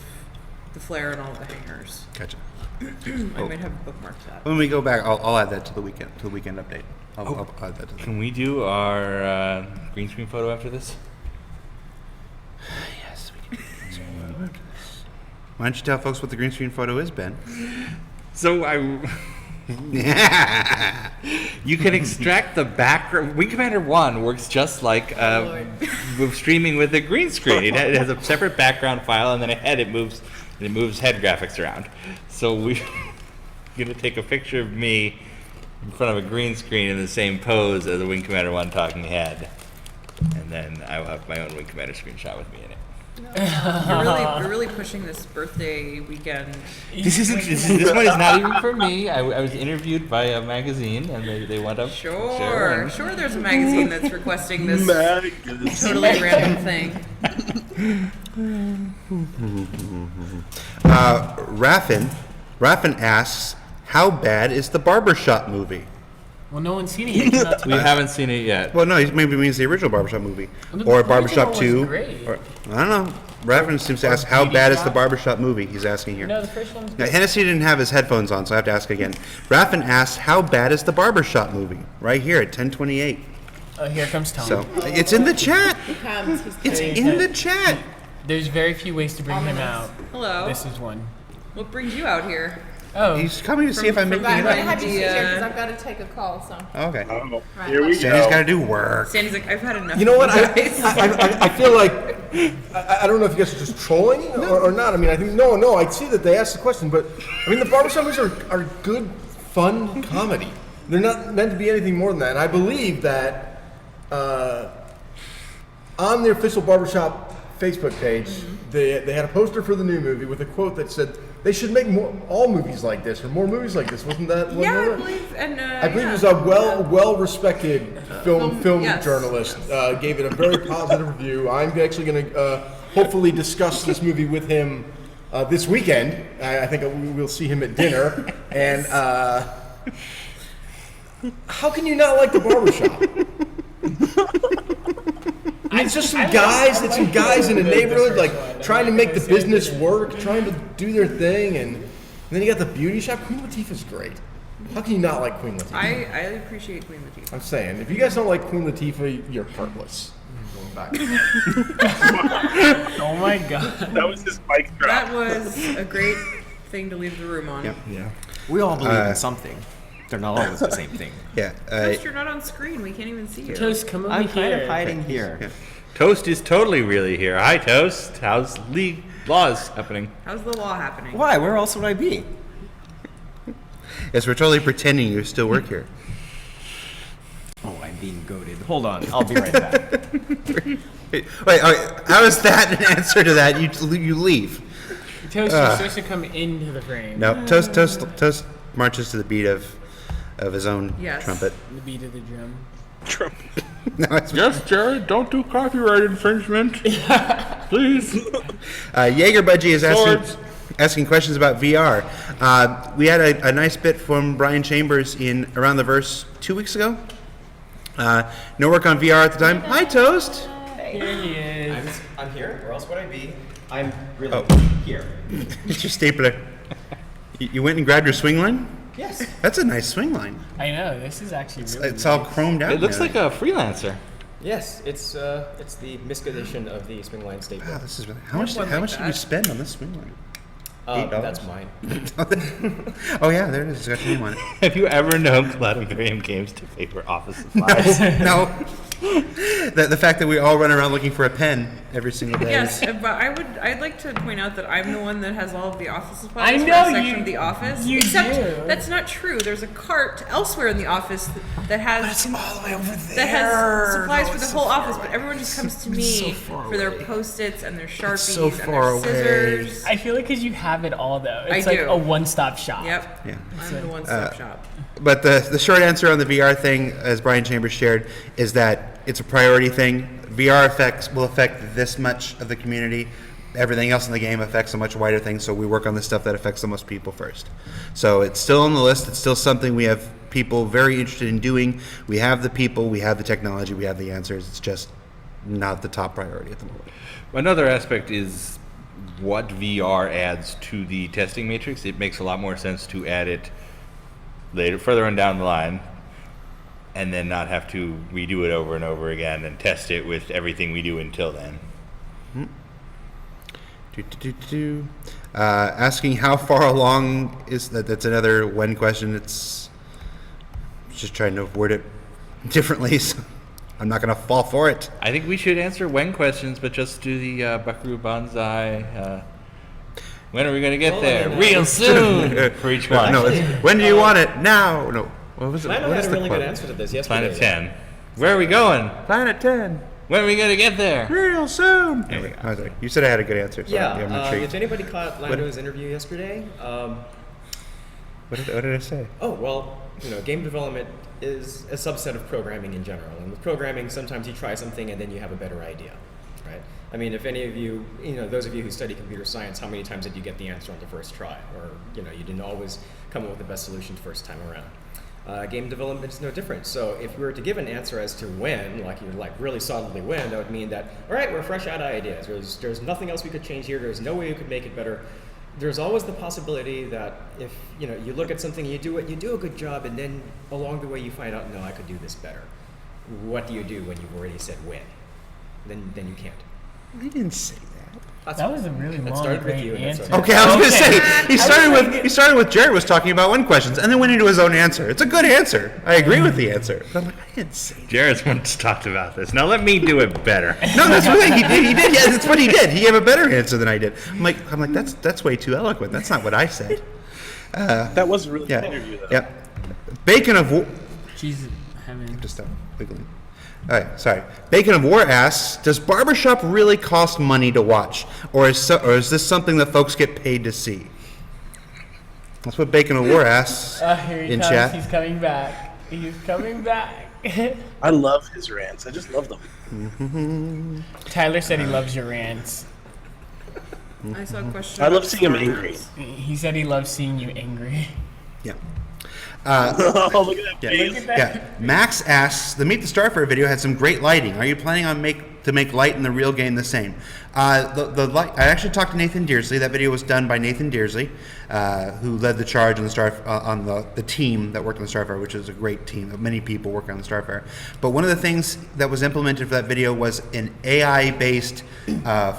the flare and all of the hangars. Gotcha. I might have bookmarked that. When we go back, I'll add that to the weekend update. I'll add that to the Can we do our green screen photo after this? Yes, we can. Why don't you tell folks what the green screen photo is, Ben? So you can extract the background. Wing Commander 1 works just like with streaming with a green screen. It has a separate background file, and then ahead it moves head graphics around. So we're gonna take a picture of me in front of a green screen in the same pose as a Wing Commander 1 talking head, and then I will have my own Wing Commander screenshot with me in it. You're really pushing this birthday weekend. This one is not even for me. I was interviewed by a magazine, and they went up. Sure, there's a magazine that's requesting this Magazine. totally random thing. Raffin asks, how bad is the Barbershop movie? Well, no one's seen it yet. 'cause not We too- haven't seen it yet. Well, no, he maybe means the original Barbershop movie, Well, the or original Barbershop was 2. great. Or, I don't know. Reverend seems to ask, how Beauty bad is the Shop? Barbershop movie? He's asking here. No, the first one's Now, good. Hennessy didn't have his headphones on, so I have to ask again. Raffin asks, how bad is the Barbershop movie? Right here at 10:28. Oh, here comes Tom. So it's in the chat. He comes. He's It's coming. in the chat. There's very few ways to bring him out. Hello. This is one. What brings you out here? Oh, He's coming to see if I'm from making I'm it going to up. have you sit here because Yeah. I've got to take a call. So. Okay. Oh, Right. here we Sandy's got go. to do work. Sandy's like, I've had enough. You know what? of you guys." I feel like I don't know if you guys are just trolling or not. I mean, I think no. I see that they asked the question, but I mean, the barbershop movies are good, fun comedy. They're not meant to be anything more than that. And I believe that on the official barbershop Facebook page, they had a poster for the new movie with a quote that said they should make all movies like this or more movies like this. Wasn't that? Yeah, I one of it? believe, and I believe yeah. it was a well-respected film yes. journalist gave it a very positive review. I'm actually going to hopefully discuss this movie with him this weekend. I think we'll see him at dinner. And how can you not like The Barbershop? I mean, it's just some guys. It's some guys in a neighborhood like trying to make the business work, trying to do their thing, and then you got the beauty shop. Queen Latifah's great. How can you not like Queen Latifah? I appreciate Queen Latifah. I'm saying, if you guys don't like Queen Latifah, you're heartless. Going back. oh my God. That was his mic drop. That was a great thing to leave the room on. Yep. Yeah. We all believe in something. They're not always the same thing. Yeah. Toast, you're not on screen. We can't even see you. Toast, come over I'm here. kind of hiding here. Toast is totally really here. Hi, Toast. How's league laws happening? How's the law happening? Why? Where else would I be? Yes, we're totally pretending you still work here. Oh, I'm being goaded. Hold on. I'll be right back. Wait, how is that an answer to that? You leave. Toast, you're supposed to come into the frame. No, Toast marches to the beat of his own Yes. trumpet. The beat of the drum. No, it's Yes, Jared. Don't do copyright infringement. Please. Jaeger Budgie is Swords. asking questions about VR. We had a nice bit from Brian Chambers in Around the Verse 2 weeks ago. No work on VR at the time. Hi, Toast. Here he is. I'm here. Where else would I be? I'm really Oh. here. It's your stapler. You went and grabbed your swing line? Yes. That's a nice swing line. I know, this is actually really It's all chromed out. It looks now. like a freelancer. Yes, it's the MISC edition of the Swingline Staple. Wow, this is really, how much one how like much did you that. spend on this swing line? $8? That's mine. Oh yeah, there it is. It's got your name on it. Have you ever known Planetarium Games to favor office supplies? No. The fact that we all run around looking for a pen every single day. Yes, but I'd like to point out that I'm the one that has all of the office supplies I for know, a section you- of the office. you Except do. that's not true. There's a cart elsewhere in the office that has all the way over there. that has supplies for the whole office, but everyone just comes to me for their post-its and their Sharpies so and far their away. scissors. I feel like because you have it all though. It's I like do. a one-stop shop. Yep. Yeah. I'm the one-stop shop. But the short answer on the VR thing, as Brian Chambers shared, is that it's a priority thing. VR will affect this much of the community. Everything else in the game affects a much wider thing, so we work on the stuff that affects the most people first. So it's still on the list. It's still something we have people very interested in doing. We have the people, we have the technology, we have the answers. It's just not the top priority at the moment. Another aspect is what VR adds to the testing matrix. It makes a lot more sense to add it further on down the line, and then not have to redo it over and over again and test it with everything we do until then. Asking how far along is that? That's another when question. It's just trying to word it differently. So I'm not going to fall for it. I think we should answer when questions, but just do the Buckaroo Banzai. When are we going to get there? Real soon! For each one. No, it's, when do you want it? Now. No. What was it? Lando What had is a the really quote? good answer to this yesterday. Planet 10. Where are we going? Planet 10. When are we going to get there? Real soon. Anyway, I was like, you said I had a good answer. So I'm Yeah. intrigued. If anybody caught Lando's interview yesterday, What did I say? oh well, game development is a subset of programming in general. And with programming, sometimes you try something and then you have a better idea, right? I mean, if any of you, those of you who study computer science, how many times did you get the answer on the first try? Or, you didn't always come up with the best solution first time around. Game development is no different. So if we were to give an answer as to when, like you're like really solidly when, that would mean that, all right, we're fresh out of ideas. There's nothing else we could change here. There's no way we could make it better. There's always the possibility that if you look at something, you do a good job, and then along the way you find out, no, I could do this better. What do you do when you've already said when? Then you can't. I didn't say that. That was a really That long, started with great you, and that's answer. Okay, I was gonna say I was he started with Jared was talking about one questions and then went into his own answer. It's a good answer. I agree with the answer. But I'm like, I didn't say that. Jared's once talked about this. Now let me do it better. No, that's what he did. He did. Yeah, that's what he did. He gave a better answer than I did. I'm like, that's way too eloquent. That's not what I said. That was a really Yeah. good interview, though. Yeah. Bacon of War. Jesus, heaven. Just stop wiggling. All right, sorry. Bacon of War asks, does barbershop really cost money to watch, or is this something that folks get paid to see? That's what Bacon of War asks Here he in comes. chat. He's coming back. He's coming back. I love his rants. I just love them. Tyler said he loves your rants. I saw a question. I love about seeing him Star angry. Wars. He said he loves seeing you angry. Yeah. Oh, look at that Yeah. face. Look at that. Yeah. Max asks, the Meet the Starfire video had some great lighting. Are you planning on to make light in the real game the same? The light. I actually talked to Nathan Dearsley. That video was done by Nathan Dearsley, who led the charge on the team that worked on the Starfire, which is a great team of many people working on the Starfire. But one of the things that was implemented for that video was an AI-based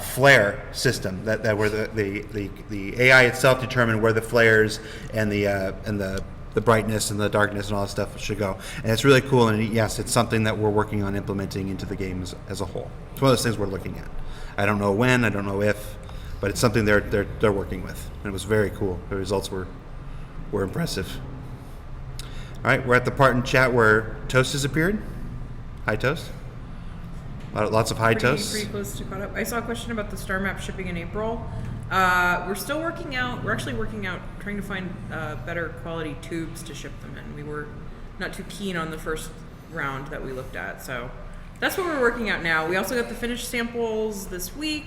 flare system that where the AI itself determined where the flares and the brightness and the darkness and all that stuff should go. And it's really cool, and yes, it's something that we're working on implementing into the game as a whole. It's one of those things we're looking at. I don't know when, I don't know if, but it's something they're working with. And it was very cool. The results were impressive. All right, we're at the part in chat where Toast has appeared. Hi, Toast. Lots of hi, Toast. Pretty close to caught up. I saw a question about the star map shipping in April. We're still working out. We're actually working out trying to find better quality tubes to ship them in. We were not too keen on the first round that we looked at, so that's what we're working out now. We also got the finished samples this week.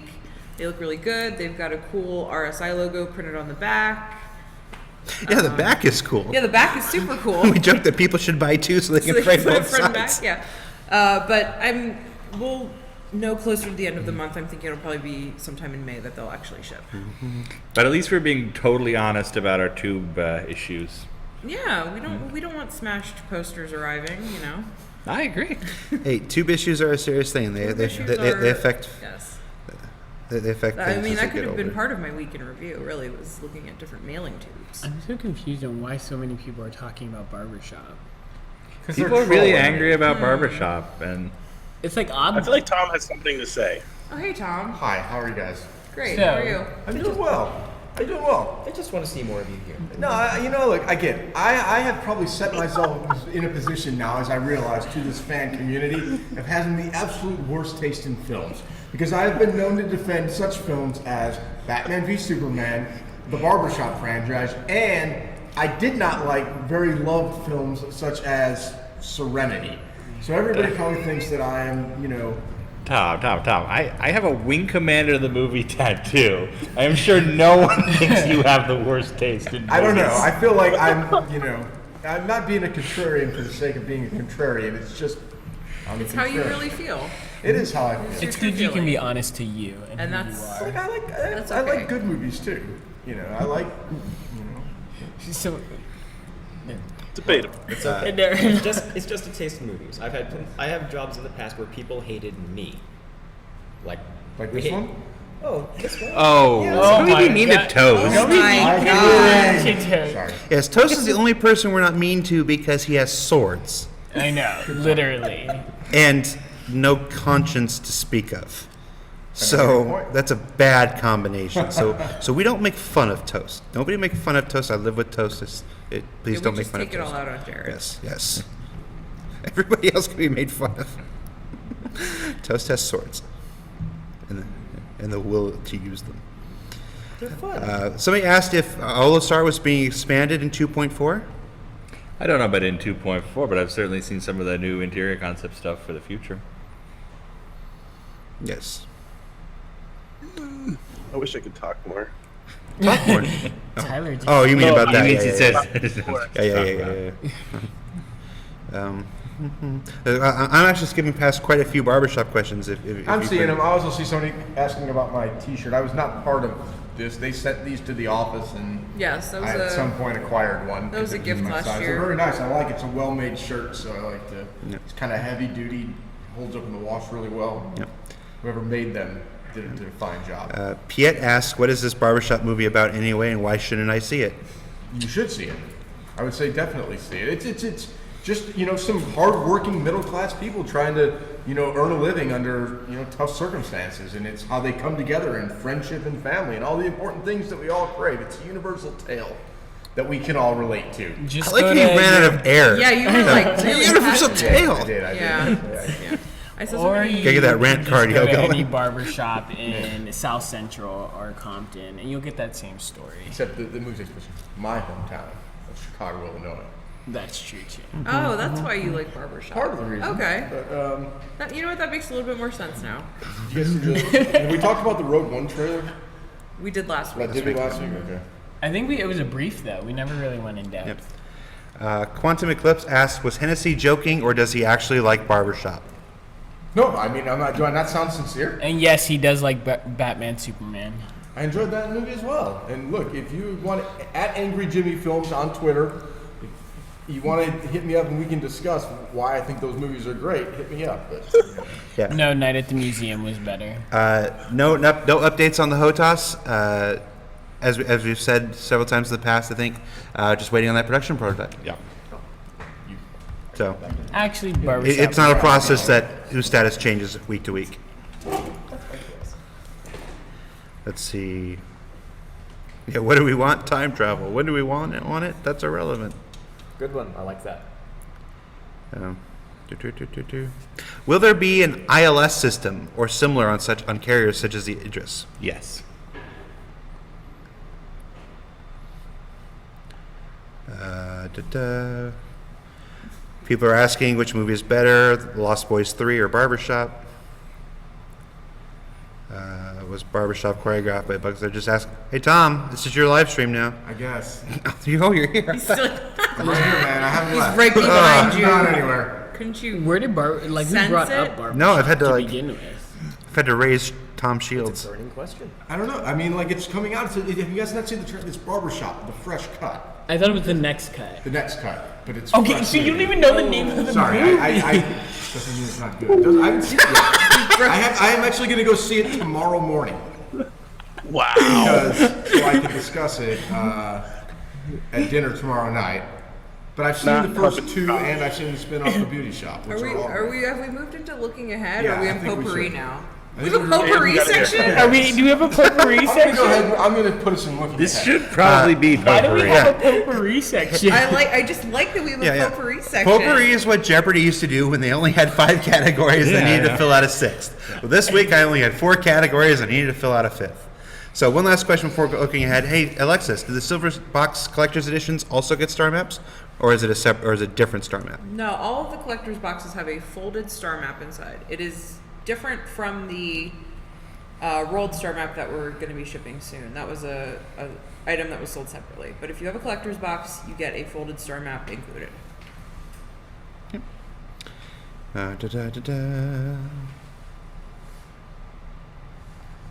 They look really good. They've got a cool RSI logo printed on the back. Yeah, the back is cool. Yeah, the back is super cool. We joke that people should buy two so they can frame put it both front and sides. back, yeah. But we'll know closer to the end of the month. I'm thinking it'll probably be sometime in May that they'll actually ship. But at least we're being totally honest about our tube issues. Yeah, we don't want smashed posters arriving, you know. I agree. Hey, tube issues are a serious thing. They affect. Yes. They affect. I things mean, as that they could get have been older. part of my week in review. Really, was looking at different mailing tubes. I'm so confused on why so many people are talking about barbershop. People are really angry about barbershop, and It's like I odd. feel like Tom has something to say. Oh, hey Tom. Hi, how are you guys? Great. So- How are you? I'm doing well. I'm doing well. I just want to see more of you here. No, look, I get it. I have probably set myself in a position now, as I realize, to this fan community of having the absolute worst taste in films. Because I have been known to defend such films as Batman v Superman, the Barbershop franchise, and I did not like very loved films such as Serenity. So everybody probably thinks that I am, Tom, I have a Wing Commander the movie tattoo. I am sure no one thinks you have the worst taste in movies. I don't know. I feel like I'm not being a contrarian for the sake of being a contrarian. It's just, It's how you really feel. It is how I feel. It's good you can be honest to you and And who that's- you Like, That's I okay. like good movies too. I like, are. So, Debatable. It's okay. and there- It's just a taste in movies. I have jobs in the past where people hated me. Like like we this hate- one. Oh, this one. Oh, Yeah, don't my be mean God. to Toast. Oh my god. Sorry. Yes, Toast is the only person we're not mean to because he has swords I know, literally. and no conscience to speak of. So that's a bad combination. So we don't make fun of Toast. Nobody make fun of Toast. I live with Toast. Please Yeah, don't we make just fun of take it all Toast. out on Jared. Yes. Everybody else can be made fun of. Toast has swords and the will to use them. They're fun. Somebody asked if Olostar was being expanded in 2.4. I don't know about in 2.4, but I've certainly seen some of the new interior concept stuff for the future. Yes. I wish I could talk more. Popcorn. Tyler, just Oh, you mean about that? He Yeah, means yeah, he yeah. says. Yeah. I'm actually skipping past quite a few barbershop questions. If I'm you seeing could- them. I also see somebody asking about my T-shirt. I was not part of this. They sent these to the office, and Yes, that was I at some point acquired one. that was a 'cause it gift my last size. year. They're very nice. I like it. It's a well-made shirt, so I like to. Yeah. It's kind of heavy duty, holds up in the wash really well. Yep. Whoever made them did a fine job. Piet asks, what is this barbershop movie about anyway, and why shouldn't I see it? You should see it. I would say definitely see it. It's just some hardworking middle class people trying to earn a living under tough circumstances, and it's how they come together in friendship and family and all the important things that we all crave. It's a universal tale that we can all relate to. Just I like go how you to ran out of air. Yeah, you were like really Universal passionate. tale. I did. Yeah. Yeah. I saw Or somebody. you Gotta get that rant just cardio go to going. any barbershop in South Central or Compton, and you'll get that same story. Except the movie's exhibition, my hometown of Chicago, Illinois. That's true too. Oh, that's why you like barbershop. Part of the reason. Okay. But, You know what? That makes a little bit more sense now. you guys have we talked about the Road One trailer? We did last week. Did we last week? Okay. I think it was a brief though. We never really went in depth. Yep. Quantum Eclipse asks, was Hennessy joking, or does he actually like barbershop? No, I mean, I'm not. Do I not sound sincere? And yes, he does like Batman, Superman. I enjoyed that movie as well. And look, if you want at Angry Jimmy Films on Twitter, if you want to hit me up and we can discuss why I think those movies are great, hit me up. But, Yeah. No, Night at the Museum was better. No updates on the HOTAS. As we've said several times in the past, I think just waiting on that production prototype. Yeah. So Actually, barbershop. it's not a process whose status changes week to week. Let's see. Yeah, what do we want? Time travel. When do we want it? That's irrelevant. Good one. I like that. Will there be an ILS system or similar on carriers such as the Idris? Yes. People are asking which movie is better, The Lost Boys 3 or Barbershop. Was Barbershop choreographed by Bugs? They're just asking, hey Tom, this is your live stream now. I guess. Oh, you're here. Still, I'm right here, man. I haven't left. right behind you. Not anywhere. Couldn't you? Where did who Sense brought it? up barbershop No, I've had to, like- begin with? I've had to raise Tom It's Shields. a burning question. I don't know. I mean, like, it's coming out. Have you guys not seen the trailer? It's Barbershop, the fresh cut. I thought it was the next cut. The next cut. But it's Okay, fresh so you don't movie. even know the name of the Sorry, movie. I doesn't mean it's not good. I haven't seen it yet. I am actually going to go see it tomorrow morning. Wow. So I can discuss it at dinner tomorrow night. But I've seen Not the first perfect. two, and I've seen the spin-off The Beauty Shop, which all Have we moved into looking ahead? Yeah, or are we I in think we potpourri should. now? I We think have a we're- potpourri Yeah, we gotta section? Do we have a potpourri I'm going to section? go ahead. I'm going to put us in looking This ahead. should probably be Why do we potpourri. have a potpourri section? I just like that we have a potpourri section. Potpourri is what Jeopardy used to do when they only had 5 categories and needed to fill out a 6th. Well, this week I only had 4 categories and needed to fill out a 5th. So one last question before looking ahead. Hey Alexis, do the Silver Box Collector's Editions also get star maps, or is it a different star map? No, all of the collector's boxes have a folded star map inside. It is different from the rolled star map that we're going to be shipping soon. That was a item that was sold separately. But if you have a collector's box, you get a folded star map included.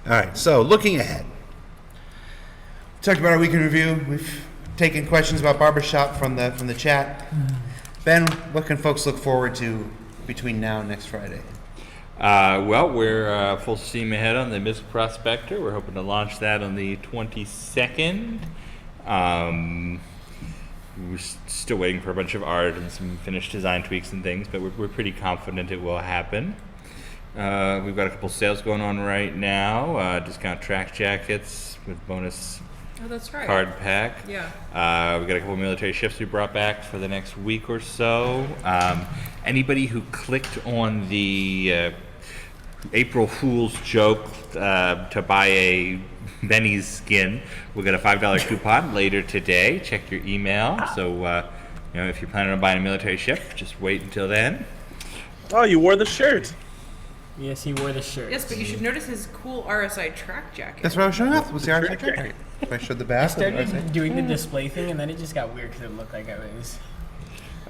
All right, so looking ahead. We talked about our weekend review. We've taken questions about Barbershop from the chat. Ben, what can folks look forward to between now and next Friday? Well, we're full steam ahead on the MISC Prospector. We're hoping to launch that on the 22nd. We're still waiting for a bunch of art and some finished design tweaks and things, but we're pretty confident it will happen. We've got a couple sales going on right now. Discount track jackets with bonus Oh, that's right. card pack. Yeah. We've got a couple military shifts we brought back for the next week or so. Anybody who clicked on the April Fool's joke to buy a Benny's skin will get a $5 coupon later today. Check your email. So, if you're planning on buying a military ship, just wait until then. Oh, you wore the shirt. Yes, he wore the shirt. Yes, but you should notice his cool RSI track jacket. That's what I was showing off. Was the RSI jacket? If I showed the back. Started doing the display thing, and then it just got weird because it looked like I was.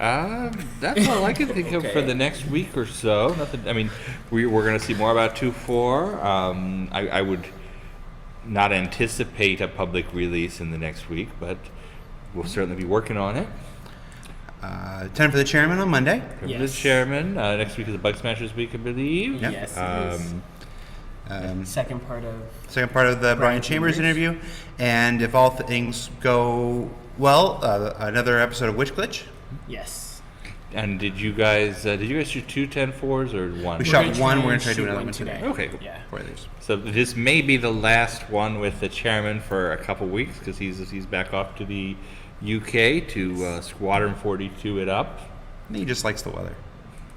That's all I can think of for the next week or so. Nothing. I mean, we're going to see more about 2.4. I would not anticipate a public release in the next week, but we'll certainly be working on it. 10 for the chairman on Monday. For Yes. the chairman. Next week is the Bug Smashers week, I believe. Yep. Yes, it is. Second part of Second part of the Brian Chambers interview. And if all things go well, another episode of Witch Glitch. yes. And did you guys shoot 2 10-4s or one? We shot gonna one. try We're going and to try to do shoot another one one today. today. Okay. Yeah. For these. So this may be the last one with the chairman for a couple weeks because he's back off to the UK to Squadron 42 it up. He just likes the weather.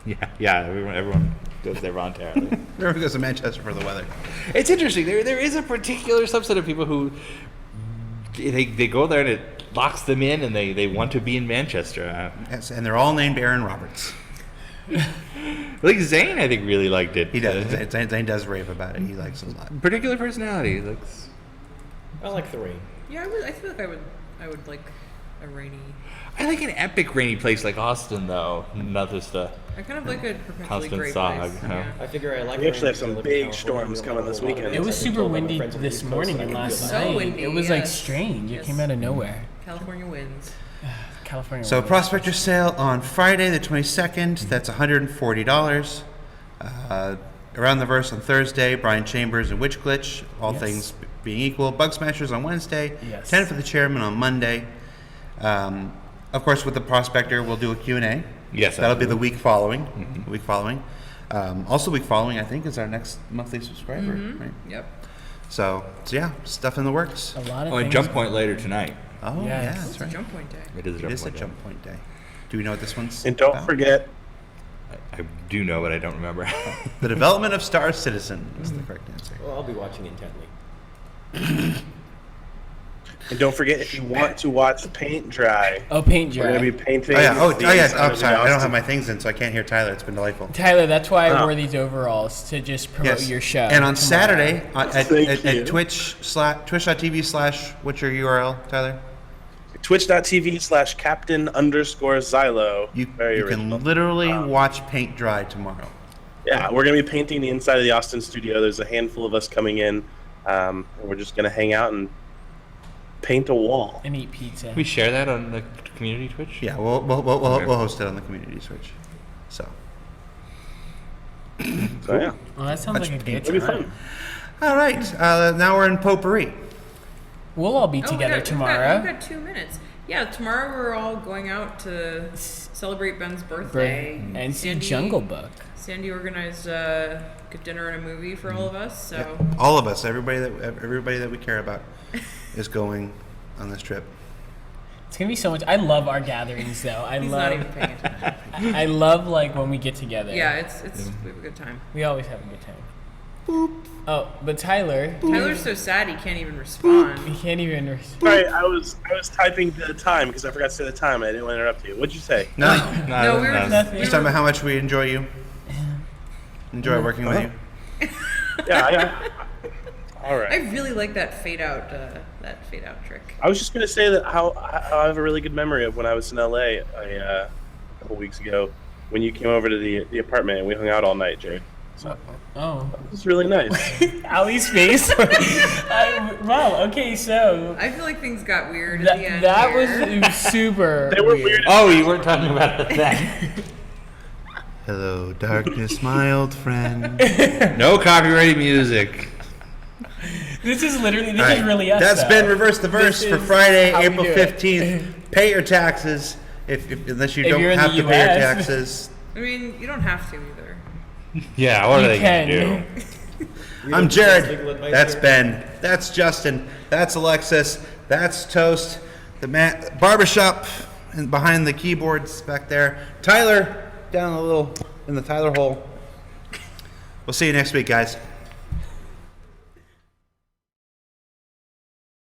Yeah. Everyone goes there voluntarily. Everyone goes to Manchester for the weather. It's interesting. There is a particular subset of people who they go there and it locks them in, and they want to be in Manchester. Yes, and they're all named Aaron Roberts. Like Zane, I think really liked it. He does. Zane does rave about it. He likes it a lot. Particular personality. Looks. I like 3. Yeah, I feel like I would like a rainy. I like an epic rainy place like Austin, though. Not just a. I kind of like a perpetually Constant gray sog, place. huh? Yeah. I figure I like. We actually have rain some because I live in big California. storms We coming don't this have a lot of weekend. It was I've been super told by my windy friends on the this East Coast morning that I and can last feel So night. windy, It was like yes. strange. It Yes. came out of nowhere. California winds. California. So winds. prospector sale on Friday the 22nd. That's $140. Around the Verse on Thursday. Brian Chambers and Witch Glitch. All Yes. things being equal. Bug Smashers on Wednesday. Yes. 10 for the chairman on Monday. Of course, with the prospector, we'll do a Q&A. Yes, That'll be the absolutely. week following. The week following. Also, week following, I think, is our next monthly subscriber. Right? Yep. So yeah, stuff in the works. A lot of Oh, and things. Jump Point later tonight. Oh Yes. yeah, It's that's a right. jump point day. It is a It Jump is a Point. jump point day. Do we know what this one's And don't about? forget, I do know, but I don't remember. The development of Star Citizen is the correct answer. Well, I'll be watching intently. if you want to watch paint dry, Oh, paint we're dry. going to be painting. Oh yeah. Oh the yeah. inside Oh, of the sorry. I don't have Austin. my things in, so I can't hear Tyler. It's been delightful. Tyler, that's why I Oh. wore these overalls to just promote Yes. your show. And on tomorrow. Saturday Thank you. at twitch.tv/ what's your URL, Tyler? Twitch.tv/Captain_Xylo. You Very can original. literally watch paint dry tomorrow. Yeah, we're going to be painting the inside of the Austin studio. There's a handful of us coming in. And we're just going to hang out and paint a wall. and eat pizza. we share that on the community Twitch. Yeah, we'll host it on the community switch. So. So yeah, Well, that sounds like a good it'll be time. fun. All right. Now we're in potpourri. We'll all be Oh, together we've tomorrow. got 2 minutes. Yeah, tomorrow we're all going out to celebrate Ben's birthday. And see Sandy- Jungle Book. Sandy organized a good dinner and a movie for all of us. So All of us, everybody that we care about, is going on this trip. It's gonna be so much. I love our gatherings, though. he's not even paying attention. I love like when we get together. Yeah, it's we have a good time. We always have a good time. Oh, but Tyler, Tyler's so sad he can't even respond. he can't even. Sorry, I was typing the time because I forgot to say the time. And I didn't want to interrupt you. What'd you say? No, No, we were Nothing. just talking about how much we enjoy you. Enjoy working with you. Yeah. All I right. really like that fade out trick. I was just gonna say that how I have a really good memory of when I was in LA a couple weeks ago when you came over to the apartment and we hung out all night, Jared. So Oh, it was really nice. Ali's face. Wow. Okay, so I feel like things got weird at the end. that here. was super. They were weird. Oh, you weren't talking about it then. Hello, darkness, my old friend. No copyrighted music. This is literally. This All is right, really us. That's though. been Reverse the Verse This for is Friday, how we April do it. 15th. Pay your taxes, unless you If don't you're in have the to pay your US. taxes. I mean, you don't have to either. Yeah, what You are they can. gonna do? I'm Legal Jared. advice That's here. Ben. That's Justin. That's Alexis. That's Toast. The barbershop and behind the keyboards back there. Tyler down in the Tyler hole. We'll see you next week, guys.